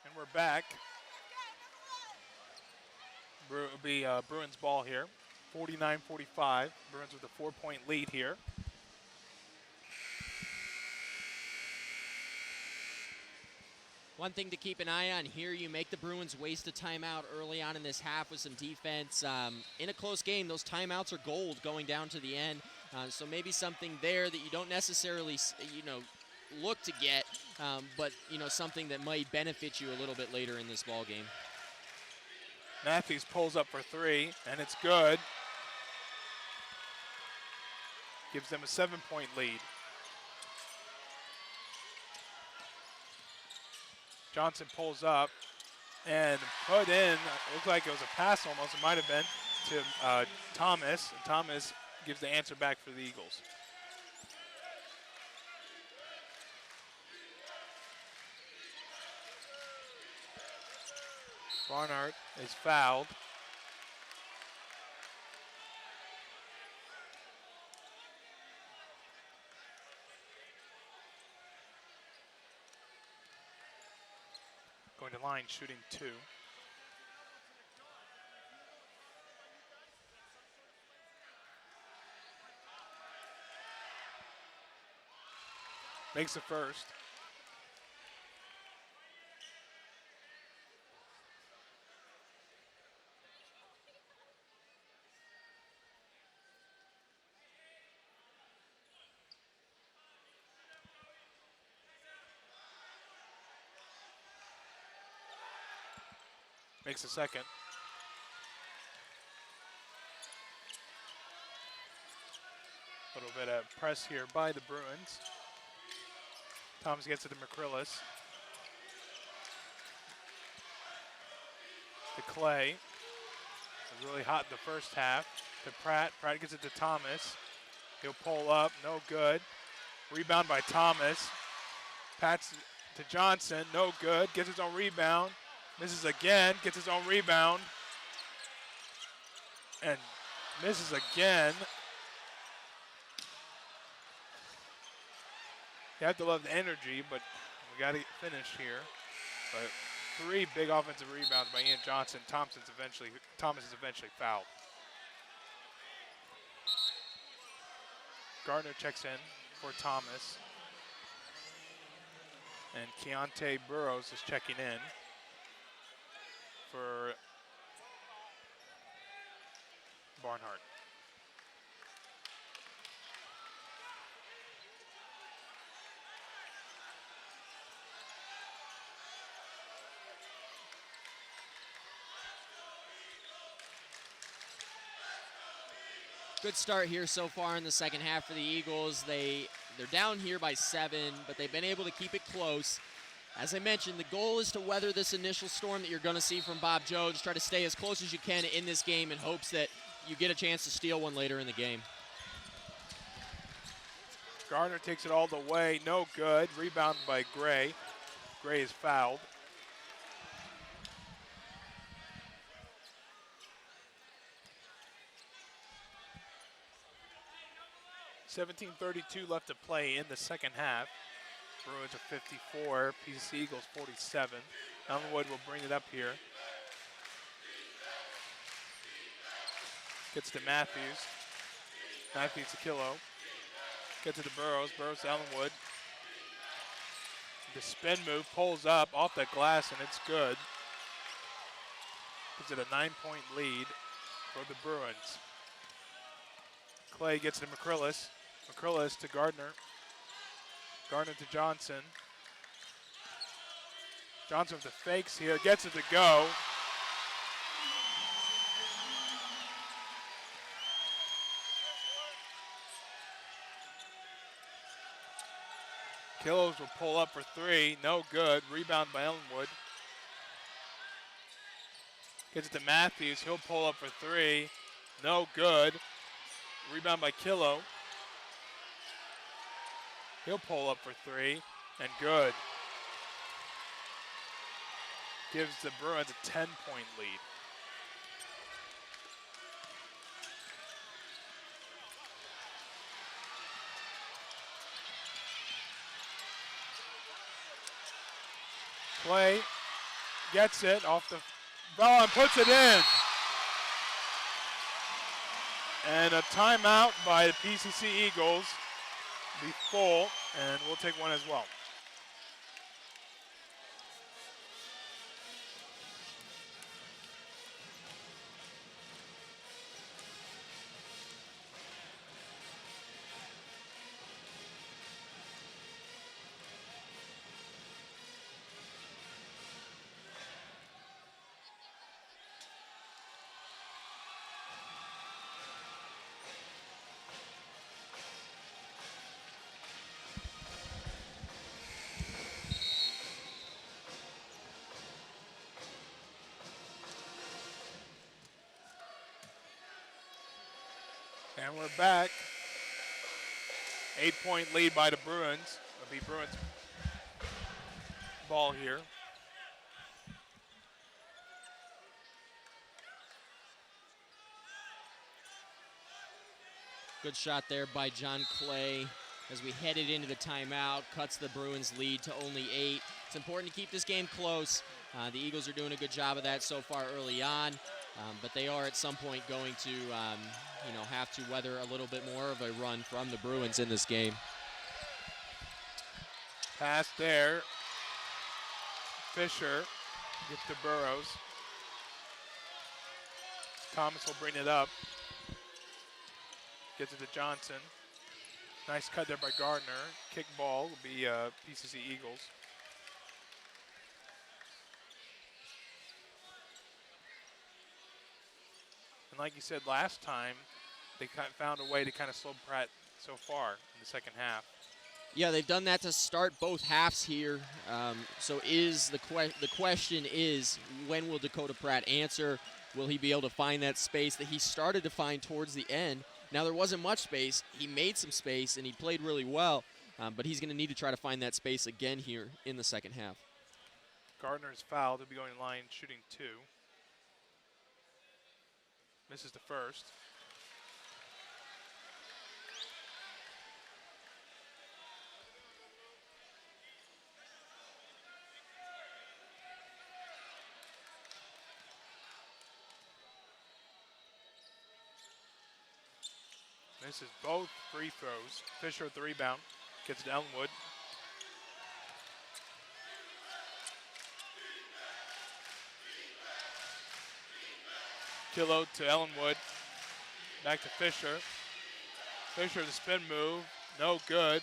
And we're back. It'll be Bruins ball here. 49-45. Bruins with a 4-point lead here. One thing to keep an eye on here, you make the Bruins waste a timeout early on in this half with some defense. In a close game, those timeouts are gold going down to the end. So maybe something there that you don't necessarily, look to get, but, something that might benefit you a little bit later in this ball game. Matthews pulls up for 3, and it's good. Gives them a 7-point lead. Johnson pulls up and put in, it looked like it was a pass almost, it might have been, to Thomas. And Thomas gives the answer back for the Eagles. Barnhart is fouled. Going to line, shooting 2. Makes the first. Makes a second. A little bit of press here by the Bruins. Thomas gets it to McCrillis. To Clay. It was really hot in the first half. To Pratt. Pratt gets it to Thomas. He'll pull up. No good. Rebound by Thomas. to Johnson, no good. Gets his own rebound. Misses again, gets his own rebound. And misses again. You have to love the energy, but we got to get finished here. But 3 big offensive rebounds by Ian Johnson. Thomas is eventually fouled. Gardner checks in for Thomas. And Keontae Burrows is checking in for Barnhart. Good start here so far in the second half for the Eagles. They're down here by 7, but they've been able to keep it close. As I mentioned, the goal is to weather this initial storm that you're going to see from Bob Jones. Try to stay as close as you can in this game in hopes that you get a chance to steal one later in the game. Gardner takes it all the way, no good. Rebound by Gray. Gray is fouled. .17:32 left to play in the second half. Bruins are 54, PCC Eagles 47. Ellenwood will bring it up here. Gets to Matthews. Matthews to Kilo. Gets to the Burrows. Burrows to Ellenwood. The spin move pulls up off the glass and it's good. Gives it a 9-point lead for the Bruins. Clay gets to McCrillis. McCrillis to Gardner. Gardner to Johnson. Johnson with the fakes here, gets it to go. Killos will pull up for 3, no good. Rebound by Ellenwood. Gets it to Matthews, he'll pull up for 3, no good. Rebound by Killo. He'll pull up for 3, and good. Gives the Bruins a 10-point lead. Clay gets it off the ball and puts it in. And a timeout by the PCC Eagles. Be full, and we'll take one as well. And we're back. 8-point lead by the Bruins. It'll be Bruins ball here. Good shot there by John Clay as we headed into the timeout. Cuts the Bruins lead to only 8. It's important to keep this game close. The Eagles are doing a good job of that so far early on, but they are at some point going to have to weather a little bit more of a run from the Bruins in this game. Pass there. Fisher gets to Burrows. Thomas will bring it up. Gets it to Johnson. Nice cut there by Gardner. Kick ball will be PCC Eagles. And like you said last time, they found a way to kind of slow Pratt so far in the second half. Yeah, they've done that to start both halves here. So the question is, when will Dakota Pratt answer? Will he be able to find that space that he started to find towards the end? Now, there wasn't much space. He made some space, and he played really well. but he's going to need to try to find that space again here in the second half. Gardner's fouled. He'll be going line shooting 2. Misses the first. Misses both free throws. Fisher with the rebound. Gets to Ellenwood. Kilo to Ellenwood. Back to Fisher. Fisher the spin move. No good.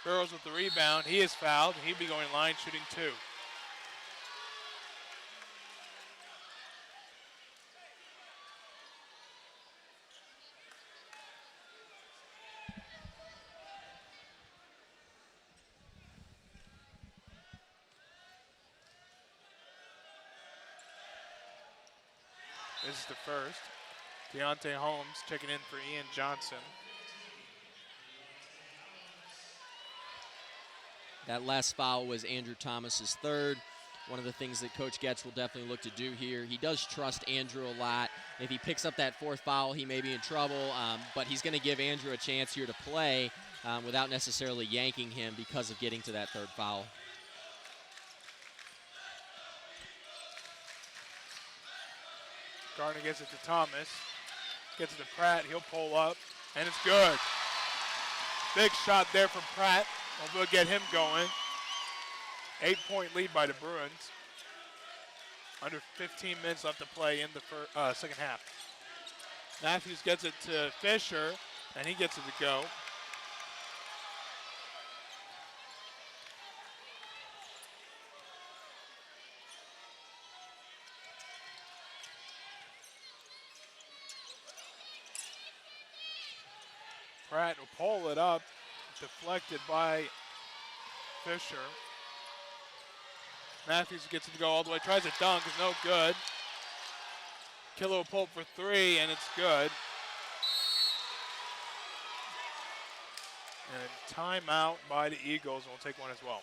Burrows with the rebound. He is fouled. He'd be going line shooting 2. This is the first. Deontay Holmes checking in for Ian Johnson. That last foul was Andrew Thomas's third. One of the things that Coach Getch will definitely look to do here. He does trust Andrew a lot. If he picks up that fourth foul, he may be in trouble, but he's going to give Andrew a chance here to play without necessarily yanking him because of getting to that third foul. Gardner gets it to Thomas. Gets it to Pratt. He'll pull up, and it's good. Big shot there from Pratt. We'll get him going. 8-point lead by the Bruins. Under 15 minutes left to play in the second half. Matthews gets it to Fisher, and he gets it to go. Pratt will pull it up, deflected by Fisher. Matthews gets it to go all the way, tries a dunk, is no good. Kilo will pull up for 3, and it's good. And timeout by the Eagles, and we'll take one as well.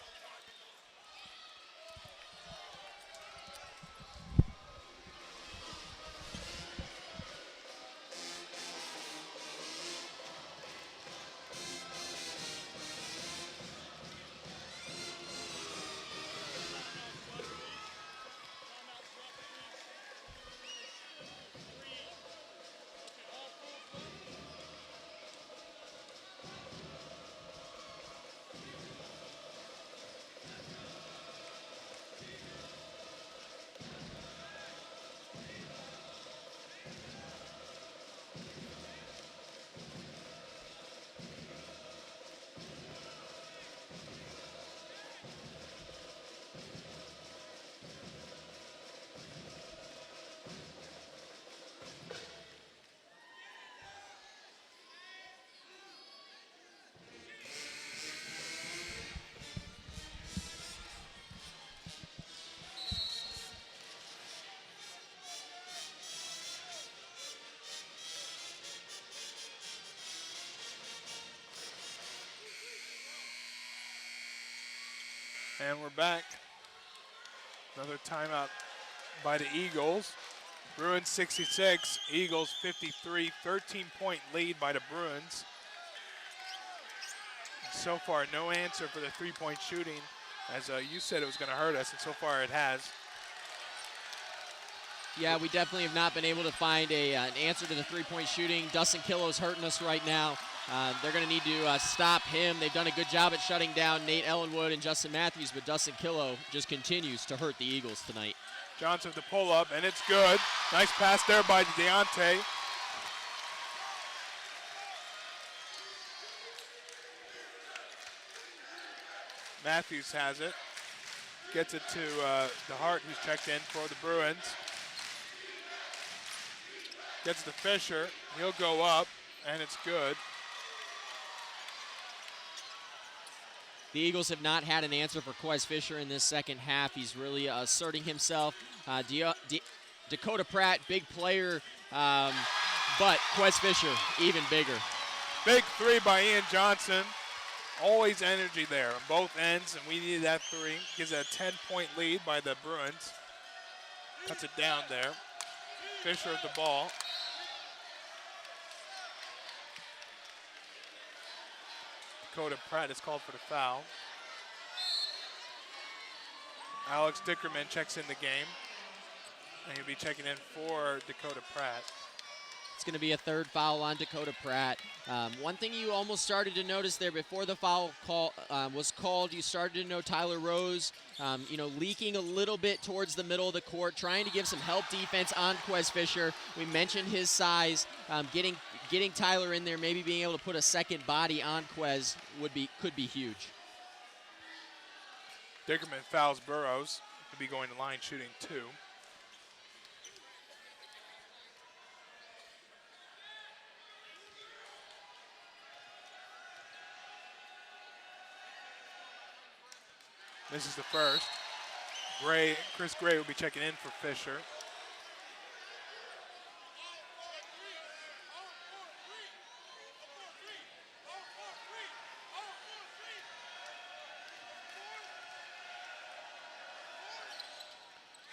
And we're back. Another timeout by the Eagles. Bruins 66, Eagles 53, 13-point lead by the Bruins. So far, no answer for the three-point shooting. As you said it was going to hurt us, and so far it has. Yeah, we definitely have not been able to find an answer to the three-point shooting. Dustin Killo's hurting us right now. They're going to need to stop him. They've done a good job at shutting down Nate Ellenwood and Justin Matthews, but Dustin Killo just continues to hurt the Eagles tonight. Johnson with the pull-up, and it's good. Nice pass there by Deontay. Matthews has it. Gets it to DeHart, who's checked in for the Bruins. Gets to Fisher. He'll go up, and it's good. The Eagles have not had an answer for Quez Fisher in this second half. He's really asserting himself. Dakota Pratt, big player, but Quez Fisher, even bigger. Big three by Ian Johnson. Always energy there on both ends, and we needed that 3. Gives it a 10-point lead by the Bruins. Cuts it down there. Fisher with the ball. Dakota Pratt is called for the foul. Alex Dickerman checks in the game, and he'll be checking in for Dakota Pratt. It's going to be a 3rd foul on Dakota Pratt. One thing you almost started to notice there before the foul call was called, you started to know Tyler Rose, leaking a little bit towards the middle of the court, trying to give some help defense on Quez Fisher. We mentioned his size. Getting Tyler in there, maybe being able to put a second body on Quez could be huge. Dickerman fouls Burrows. He'll be going to line shooting 2. This is the first. Chris Gray will be checking in for Fisher.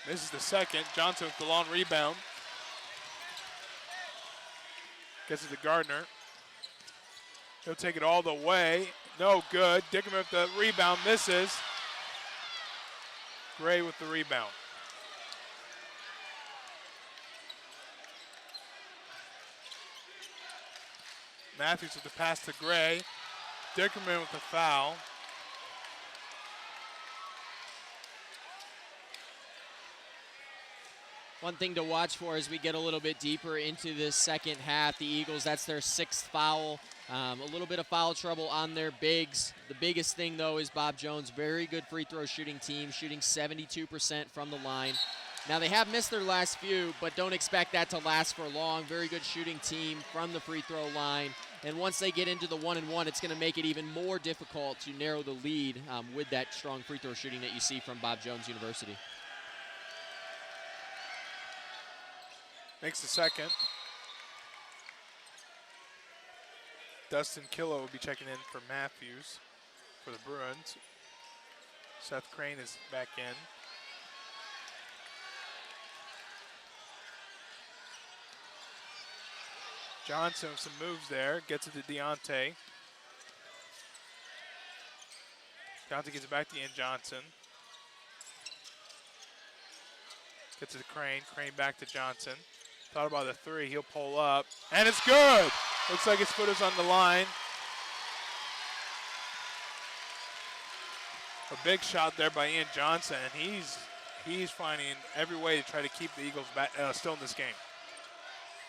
This is the second. Johnson with the long rebound. Gets it to Gardner. He'll take it all the way. No good. Dickerman with the rebound, misses. Gray with the rebound. Matthews with the pass to Gray. Dickerman with the foul. One thing to watch for as we get a little bit deeper into this second half, the Eagles, that's their 6th foul. A little bit of foul trouble on their bigs. The biggest thing, though, is Bob Jones, very good free throw shooting team, shooting 72% from the line. Now, they have missed their last few, but don't expect that to last for long. Very good shooting team from the free throw line. And once they get into the 1-and-1, it's going to make it even more difficult to narrow the lead with that strong free throw shooting that you see from Bob Jones University. Makes the second. Dustin Killo will be checking in for Matthews for the Bruins. Seth Crane is back in. Johnson with some moves there. Gets it to Deontay. Deontay gets it back to Ian Johnson. Gets it to Crane. Crane back to Johnson. Thought about the 3. He'll pull up. And it's good! Looks like his foot is on the line. A big shot there by Ian Johnson, and he's finding every way to try to keep the Eagles back, still in this game.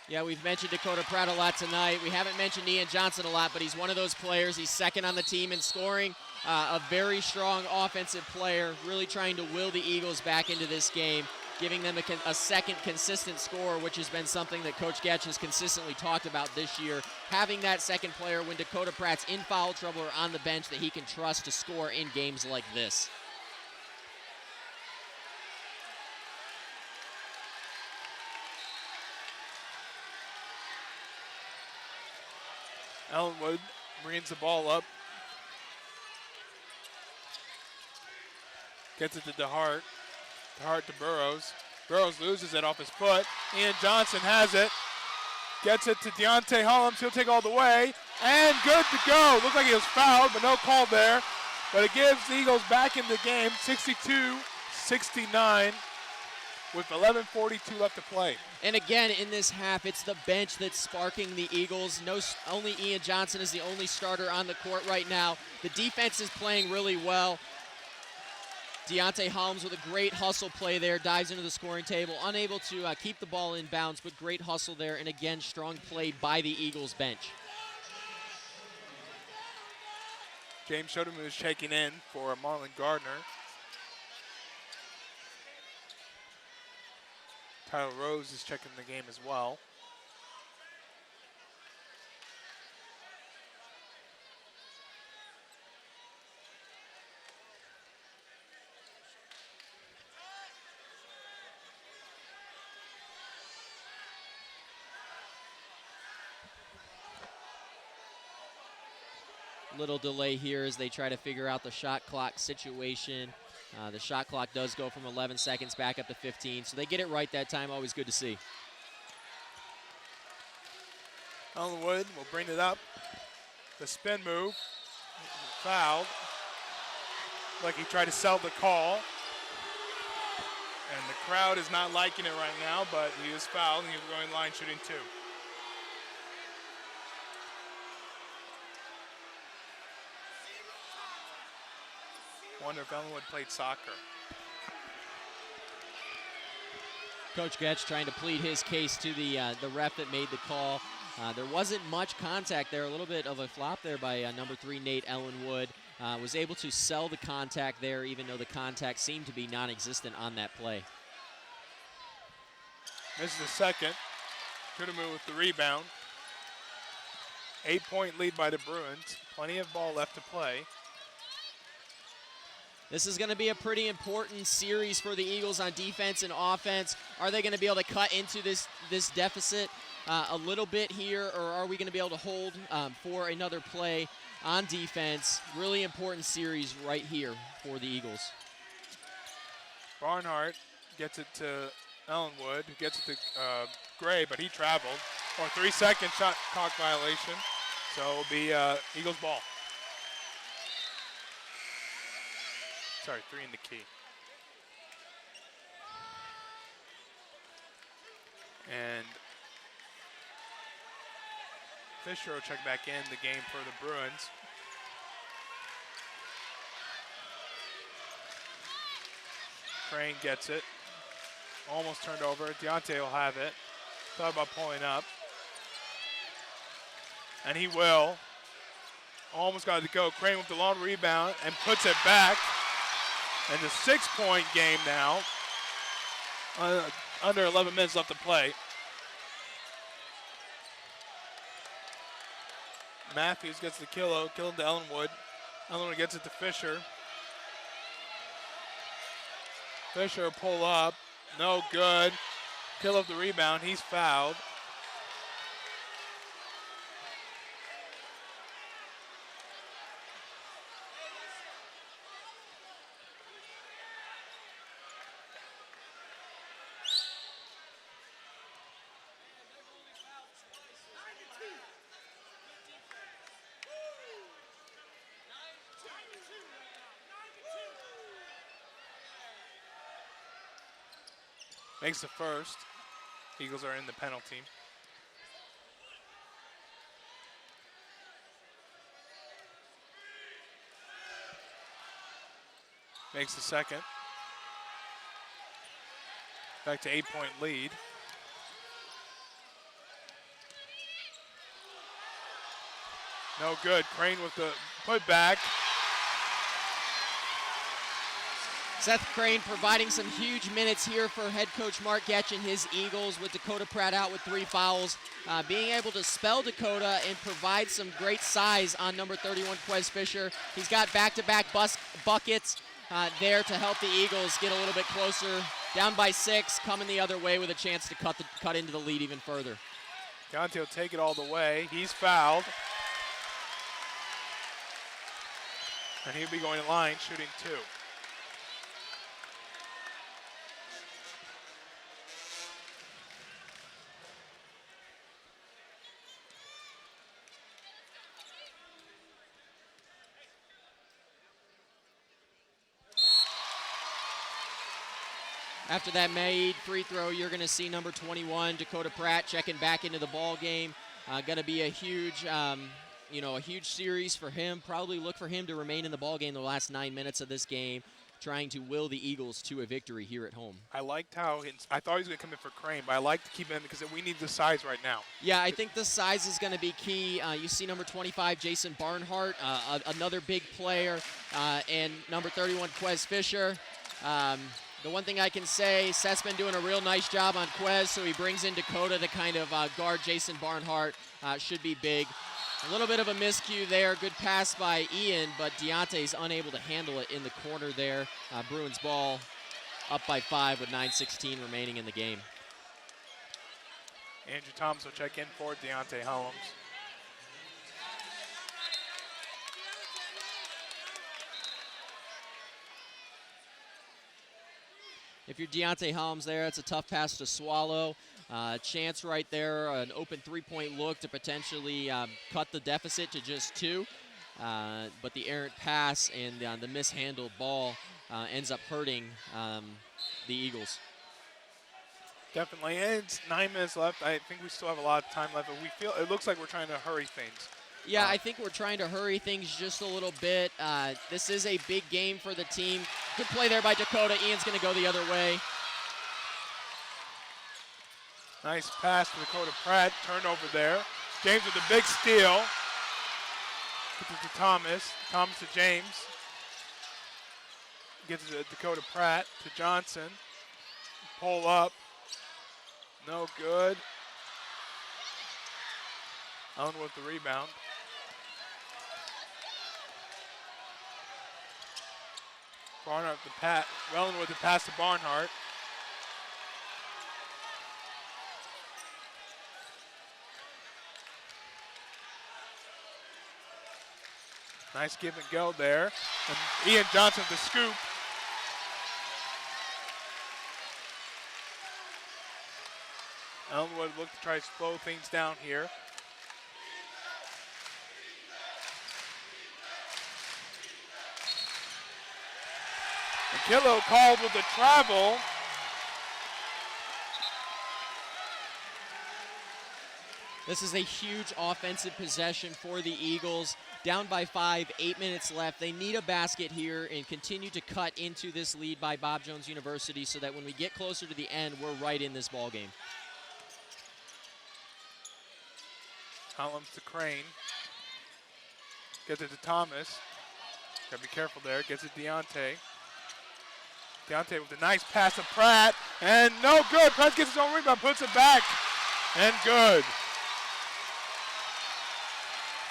Yeah, we've mentioned Dakota Pratt a lot tonight. We haven't mentioned Ian Johnson a lot, but he's one of those players. He's 2nd on the team in scoring. A very strong offensive player, really trying to will the Eagles back into this game, giving them a second consistent score, which has been something that Coach Getch has consistently talked about this year. Having that second player when Dakota Pratt's in foul trouble or on the bench that he can trust to score in games like this. Ellenwood brings the ball up. Gets it to DeHart. DeHart to Burrows. Burrows loses it off his foot. Ian Johnson has it. Gets it to Deontay Hollums. He'll take all the way. And good to go. Looked like he was fouled, but no call there. But it gives the Eagles back in the game, 62-69. With 11:42 left to play. And again, in this half, it's the bench that's sparking the Eagles. Only Ian Johnson is the only starter on the court right now. The defense is playing really well. Deontay Hollums with a great hustle play there, dives into the scoring table, unable to keep the ball in bounds, but great hustle there, and again, strong play by the Eagles bench. James Shodeman is checking in for Marlon Gardner. Tyler Rose is checking the game as well. little delay here as they try to figure out the shot clock situation. The shot clock does go from 11 seconds back up to 15, so they get it right that time. Always good to see. Ellenwood will bring it up. The spin move. Fouled. Like he tried to sell the call. And the crowd is not liking it right now, but he was fouled and he was going line shooting 2. Wonder if Ellenwood played soccer. Coach Getch trying to plead his case to the ref that made the call. There wasn't much contact there, a little bit of a flop there by number 3, Nate Ellenwood. Was able to sell the contact there, even though the contact seemed to be non-existent on that play. Misses the second. Could have moved with the rebound. 8-point lead by the Bruins. Plenty of ball left to play. This is going to be a pretty important series for the Eagles on defense and offense. Are they going to be able to cut into this deficit a little bit here, or are we going to be able to hold for another play on defense? Really important series right here for the Eagles. Barnhart gets it to Ellenwood, who gets it to Gray, but he traveled. Or 3-second shot clock violation. So it'll be Eagles ball. Sorry, 3 in the key. And Fisher will check back in the game for the Bruins. Crane gets it. Almost turned over. Deontay will have it. Thought about pulling up. And he will. Almost got it to go. Crane with the long rebound and puts it back. And a 6-point game now. Under 11 minutes left to play. Matthews gets the kill to Ellenwood. Ellenwood gets it to Fisher. Fisher pull up. No good. Kill of the rebound. He's fouled. Makes the first. Eagles are in the penalty. Makes the second. Back to 8-point lead. No good. Crane with the putback. Seth Crane providing some huge minutes here for head coach Mark Getch and his Eagles, with Dakota Pratt out with 3 fouls. Being able to spell Dakota and provide some great size on number 31, Quez Fisher. He's got back-to-back buckets there to help the Eagles get a little bit closer. Down by 6, coming the other way with a chance to cut into the lead even further. Deontay will take it all the way. He's fouled. And he'll be going to line, shooting 2. After that made free throw, you're going to see number 21, Dakota Pratt, checking back into the ball game. Going to be a huge, a huge series for him. Probably look for him to remain in the ball game the last 9 minutes of this game, trying to will the Eagles to a victory here at home. I liked how I thought he was going to come in for Crane, but I like to keep him because we need the size right now. Yeah, I think the size is going to be key. You see number 25, Jason Barnhart, another big player, and number 31, Quez Fisher. The one thing I can say, Seth's been doing a real nice job on Quez, so he brings in Dakota to kind of guard Jason Barnhart. Should be big. A little bit of a miscue there. Good pass by Ian, but Deontay's unable to handle it in the corner there. Bruins ball up by 5 with 9:16 remaining in the game. Andrew Thomas will check in for Deontay Hollums. if you're Deontay Helms there, it's a tough pass to swallow. Chance right there, an open three-point look to potentially cut the deficit to just 2. But the errant pass and the mishandled ball ends up hurting the Eagles. Definitely, and it's 9 minutes left. I think we still have a lot of time left, but it looks like we're trying to hurry things. Yeah, I think we're trying to hurry things just a little bit. This is a big game for the team. Good play there by Dakota. Ian's going to go the other way. Nice pass to Dakota Pratt. Turnover there. James with a big steal. Gets it to Thomas. Thomas to James. Gets it to Dakota Pratt to Johnson. Pull up. No good. Allen with the rebound. Barnhart the pass. Wellen with the pass to Barnhart. Nice give and go there. And Ian Johnson with the scoop. Ellenwood look to try to slow things down here. And Killo called with the travel. This is a huge offensive possession for the Eagles. Down by 5, 8 minutes left. They need a basket here and continue to cut into this lead by Bob Jones University so that when we get closer to the end, we're right in this ball game. Collins to Crane. Gets it to Thomas. Gotta be careful there. Gets it to Deontay. Deontay with a nice pass to Pratt. And no good. Pratt gets his own rebound, puts it back. And good.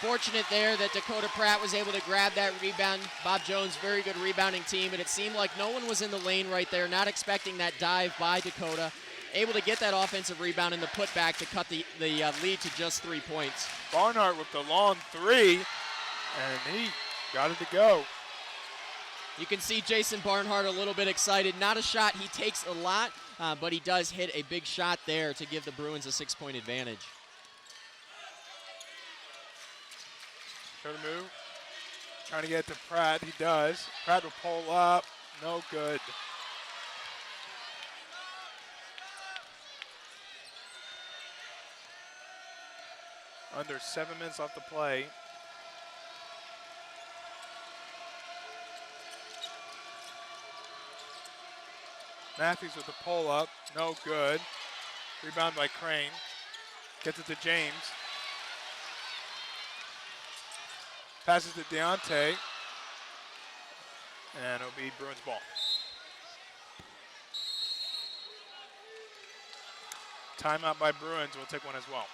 Fortunate there that Dakota Pratt was able to grab that rebound. Bob Jones, very good rebounding team, but it seemed like no one was in the lane right there, not expecting that dive by Dakota. Able to get that offensive rebound and the putback to cut the lead to just 3 points. Barnhart with the long 3, and he got it to go. You can see Jason Barnhart a little bit excited. Not a shot he takes a lot, but he does hit a big shot there to give the Bruins a 6-point advantage. Try to move. Trying to get to Pratt. He does. Pratt will pull up. No good. Under 7 minutes left to play. Matthews with the pull up. No good. Rebound by Crane. Gets it to James. Passes to Deontay. And it'll be Bruins ball. Timeout by Bruins. We'll take one as well.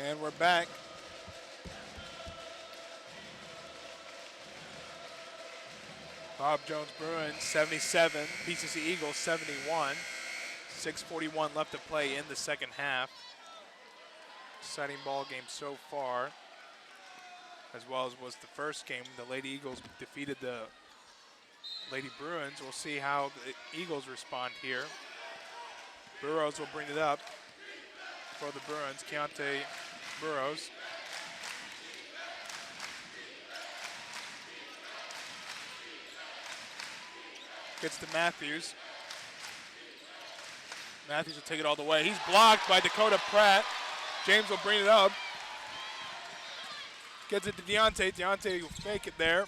And we're back. Bob Jones Bruins 77, PCC Eagles 71. 6:41 left to play in the second half. Exciting ball game so far, as well as was the first game. The Lady Eagles defeated the Lady Bruins. We'll see how the Eagles respond here. Burrows will bring it up for the Bruins. Keontae Burrows. Gets to Matthews. Matthews will take it all the way. He's blocked by Dakota Pratt. James will bring it up. Gets it to Deontay. Deontay will fake it there.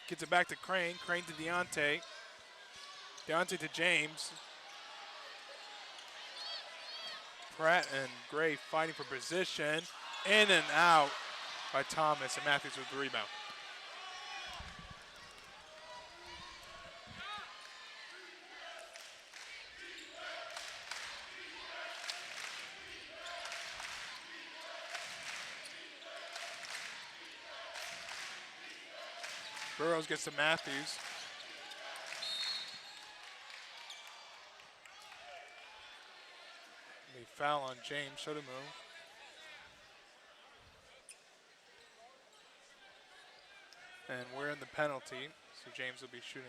Gets it back to Crane. Crane to Deontay. Deontay to James. Pratt and Gray fighting for position. In and out by Thomas, and Matthews with the rebound. Burrows gets to Matthews. A foul on James Shotomu. And we're in the penalty, so James will be shooting.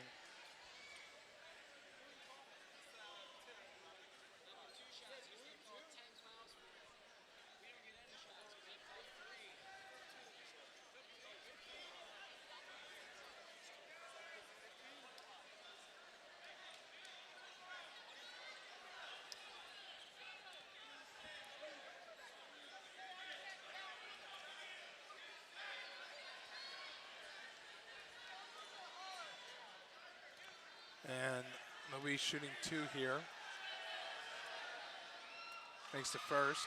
And Louise shooting 2 here. Makes the first.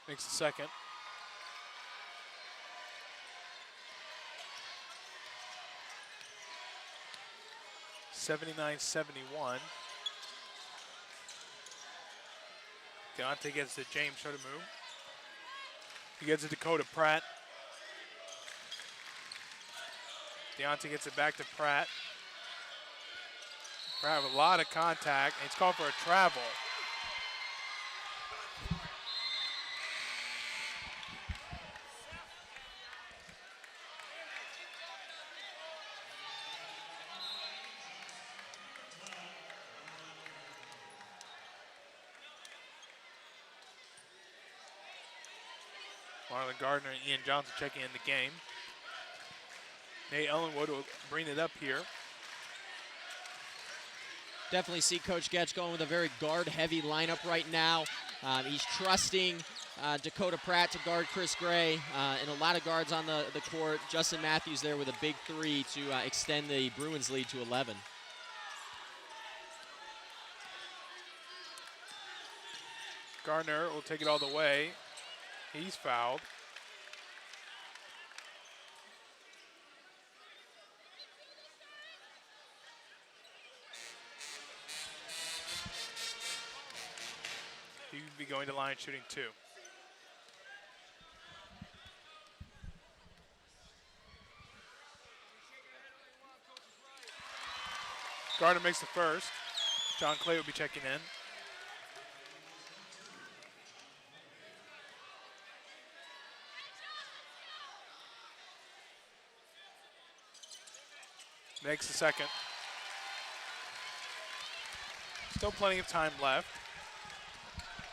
Makes the second. (79-71). Deontay gets to James Shotomu. He gets it to Dakota Pratt. Deontay gets it back to Pratt. Pratt with a lot of contact, and it's called for a travel. Marlon Gardner and Ian Johnson checking in the game. Nate Ellenwood will bring it up here. Definitely see Coach Getch going with a very guard-heavy lineup right now. He's trusting Dakota Pratt to guard Chris Gray, and a lot of guards on the court. Justin Matthews there with a big 3 to extend the Bruins lead to 11. Gardner will take it all the way. He's fouled. He would be going to line shooting 2. Gardner makes the first. John Clay will be checking in. Makes the second. Still plenty of time left.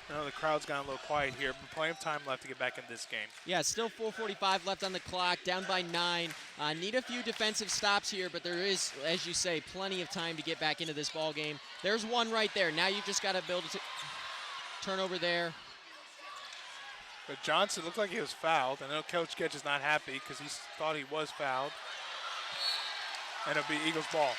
I know the crowd's gone a little quiet here, but plenty of time left to get back in this game. Yeah, still 4:45 left on the clock, down by 9. Need a few defensive stops here, but there is, as you say, plenty of time to get back into this ball game. There's one right there. Now you just got to build a turnover there. But Johnson looked like he was fouled. I know Coach Getch is not happy because he thought he was fouled. And it'll be Eagles ball.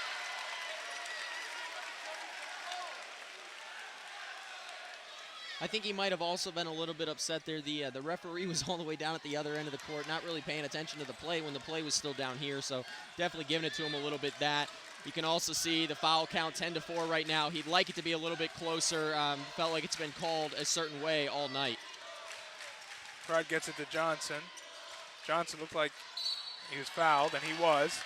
I think he might have also been a little bit upset there. The referee was all the way down at the other end of the court, not really paying attention to the play when the play was still down here, so definitely giving it to him a little bit that. You can also see the foul count 10-4 right now. He'd like it to be a little bit closer. Felt like it's been called a certain way all night. Pratt gets it to Johnson. Johnson looked like he was fouled, and he was.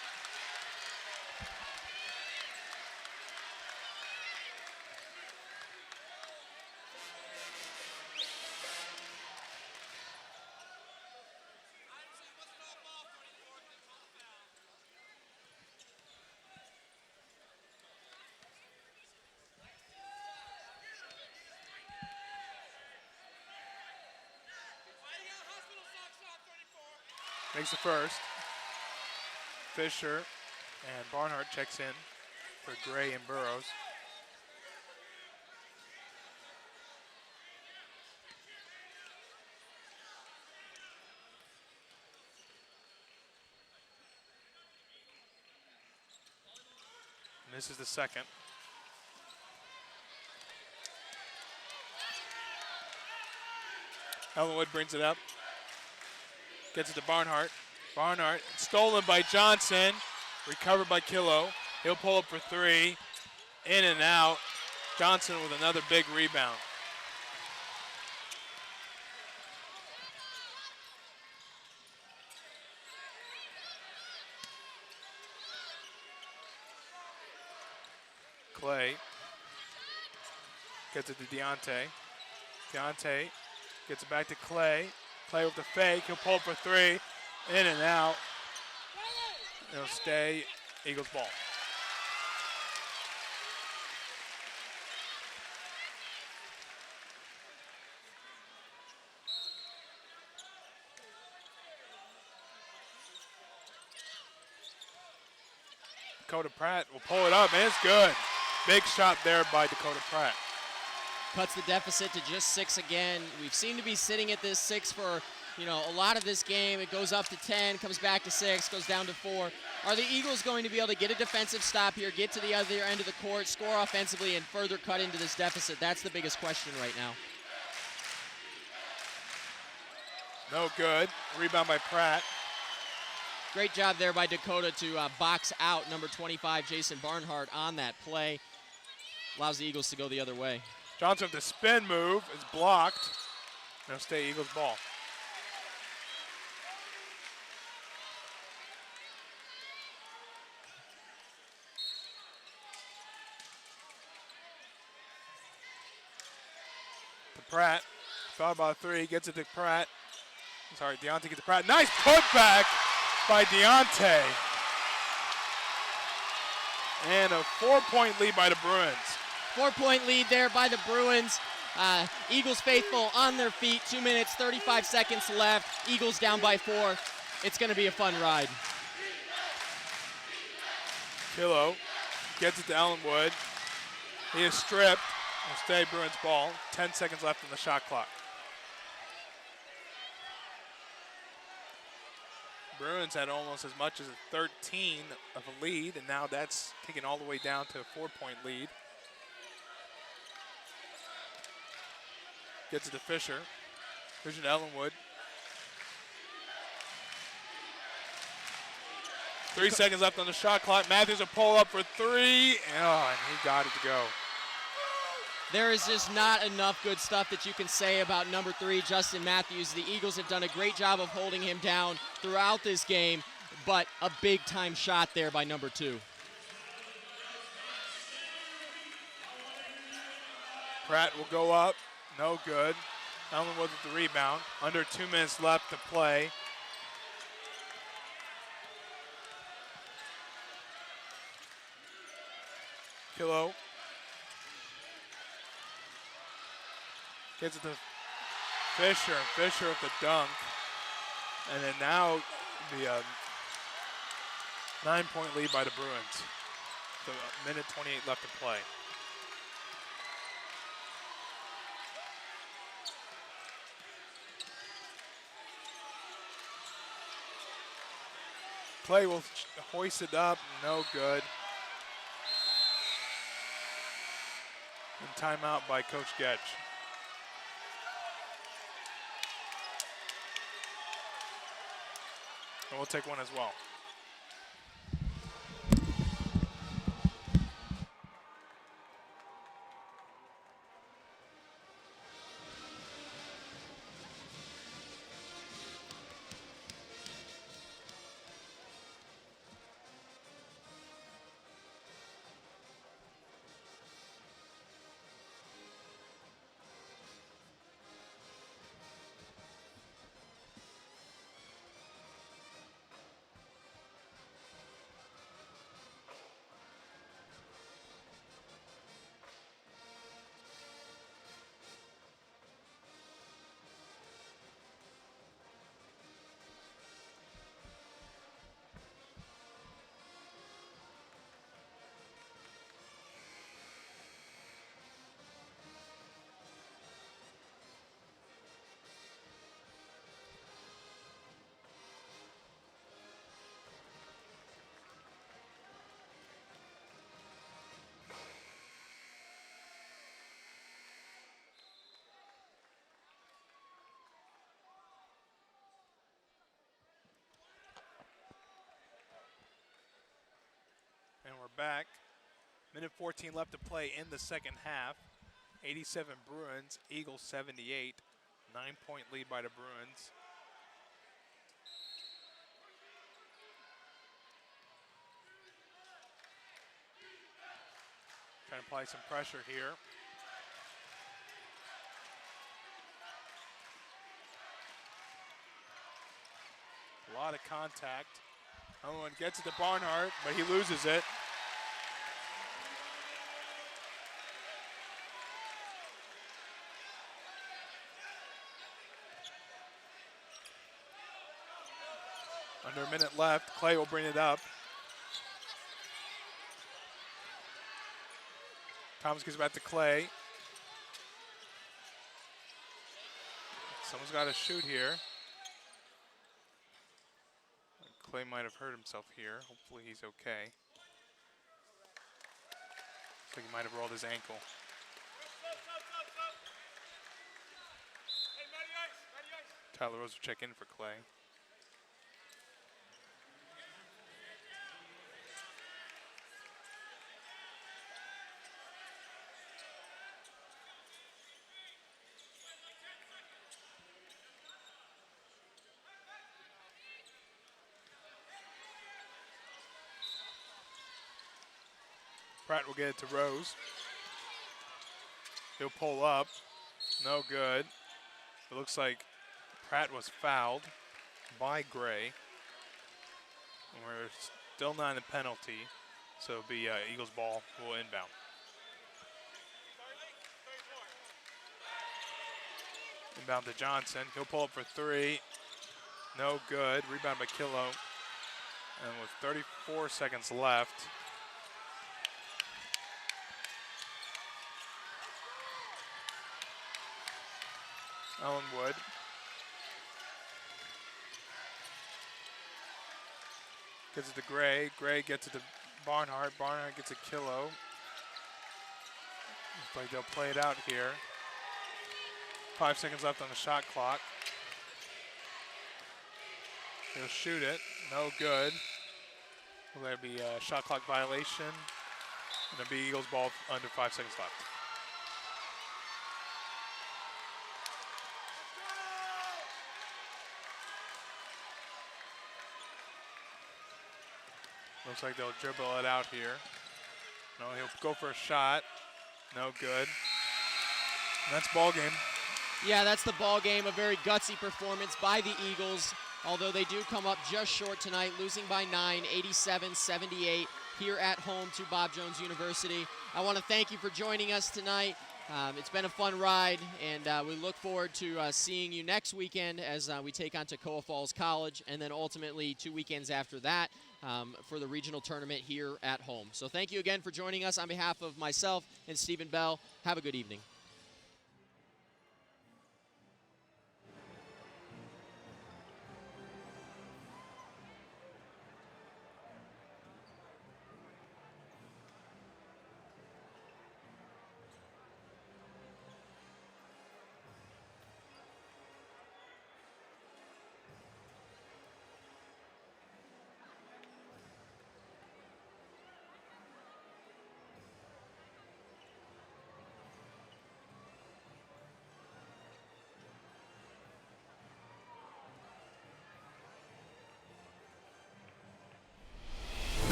makes the first. Fisher and Barnhart checks in for Gray and Burrows. And this is the second. Ellenwood brings it up. Gets it to Barnhart. Barnhart stolen by Johnson. Recovered by Killo. He'll pull up for three. In and out. Johnson with another big rebound. Clay gets it to Deontay. Deontay gets it back to Clay. Clay with the fake. He'll pull for three. In and out. It'll stay Eagles ball. Dakota Pratt will pull it up, and it's good. Big shot there by Dakota Pratt. Cuts the deficit to just 6 again. We've seemed to be sitting at this 6 for, a lot of this game. It goes up to 10, comes back to 6, goes down to 4. Are the Eagles going to be able to get a defensive stop here, get to the other end of the court, score offensively, and further cut into this deficit? That's the biggest question right now. No good. Rebound by Pratt. Great job there by Dakota to box out number 25, Jason Barnhart, on that play. Allows the Eagles to go the other way. Johnson with the spin move is blocked. It'll stay Eagles ball. To Pratt. Thought about three. Gets it to Pratt. Sorry, Deontay gets to Pratt. Nice putback by Deontay. And a 4-point lead by the Bruins. 4-point lead there by the Bruins. Eagles faithful on their feet. 2 minutes, 35 seconds left. Eagles down by 4. It's going to be a fun ride. Killo gets it to Ellenwood. He is stripped. Will stay Bruins ball. 10 seconds left on the shot clock. Bruins had almost as much as a 13 of a lead, and now that's taken all the way down to a 4-point lead. Gets it to Fisher. Fisher to Ellenwood. 3 seconds left on the shot clock. Matthews will pull up for three. Oh, and he got it to go. There is just not enough good stuff that you can say about number 3, Justin Matthews. The Eagles have done a great job of holding him down throughout this game, but a big-time shot there by number 2. Pratt will go up. No good. Ellenwood with the rebound. Under 2 minutes left to play. Killo gets it to Fisher, and Fisher with the dunk. And then now the 9-point lead by the Bruins. So a minute 28 left to play. Clay will hoist it up, no good. And timeout by Coach Getch. And we'll take one as well. back. Minute 14 left to play in the second half. 87 Bruins, Eagles 78. 9-point lead by the Bruins. Trying to apply some pressure here. A lot of contact. Owen gets it to Barnhart, but he loses it. Under a minute left, Clay will bring it up. Thomas gives it back to Clay. Someone's got to shoot here. Clay might have hurt himself here. Hopefully he's okay. Looks like he might have rolled his ankle. Tyler Rose will check in for Clay. Pratt will get it to Rose. He'll pull up. No good. It looks like Pratt was fouled by Gray. And we're still not in a penalty, so it'll be Eagles ball will inbound. Inbound to Johnson. He'll pull up for three. No good. Rebound by Killo. And with 34 seconds left, Ellenwood gets it to Gray. Gray gets it to Barnhart. Barnhart gets a Killo. Looks like they'll play it out here. 5 seconds left on the shot clock. He'll shoot it. No good. Will there be a shot clock violation? And it'll be Eagles ball under 5 seconds left. Looks like they'll dribble it out here. No, he'll go for a shot. No good. And that's ball game. Yeah, that's the ball game. A very gutsy performance by the Eagles, although they do come up just short tonight, losing by 9, 87-78 here at home to Bob Jones University. I want to thank you for joining us tonight. It's been a fun ride, and we look forward to seeing you next weekend as we take on Toccoa Falls College, and then ultimately 2 weekends after that for the regional tournament here at home. So thank you again for joining us on behalf of myself and Stephen Bell. Have a good evening.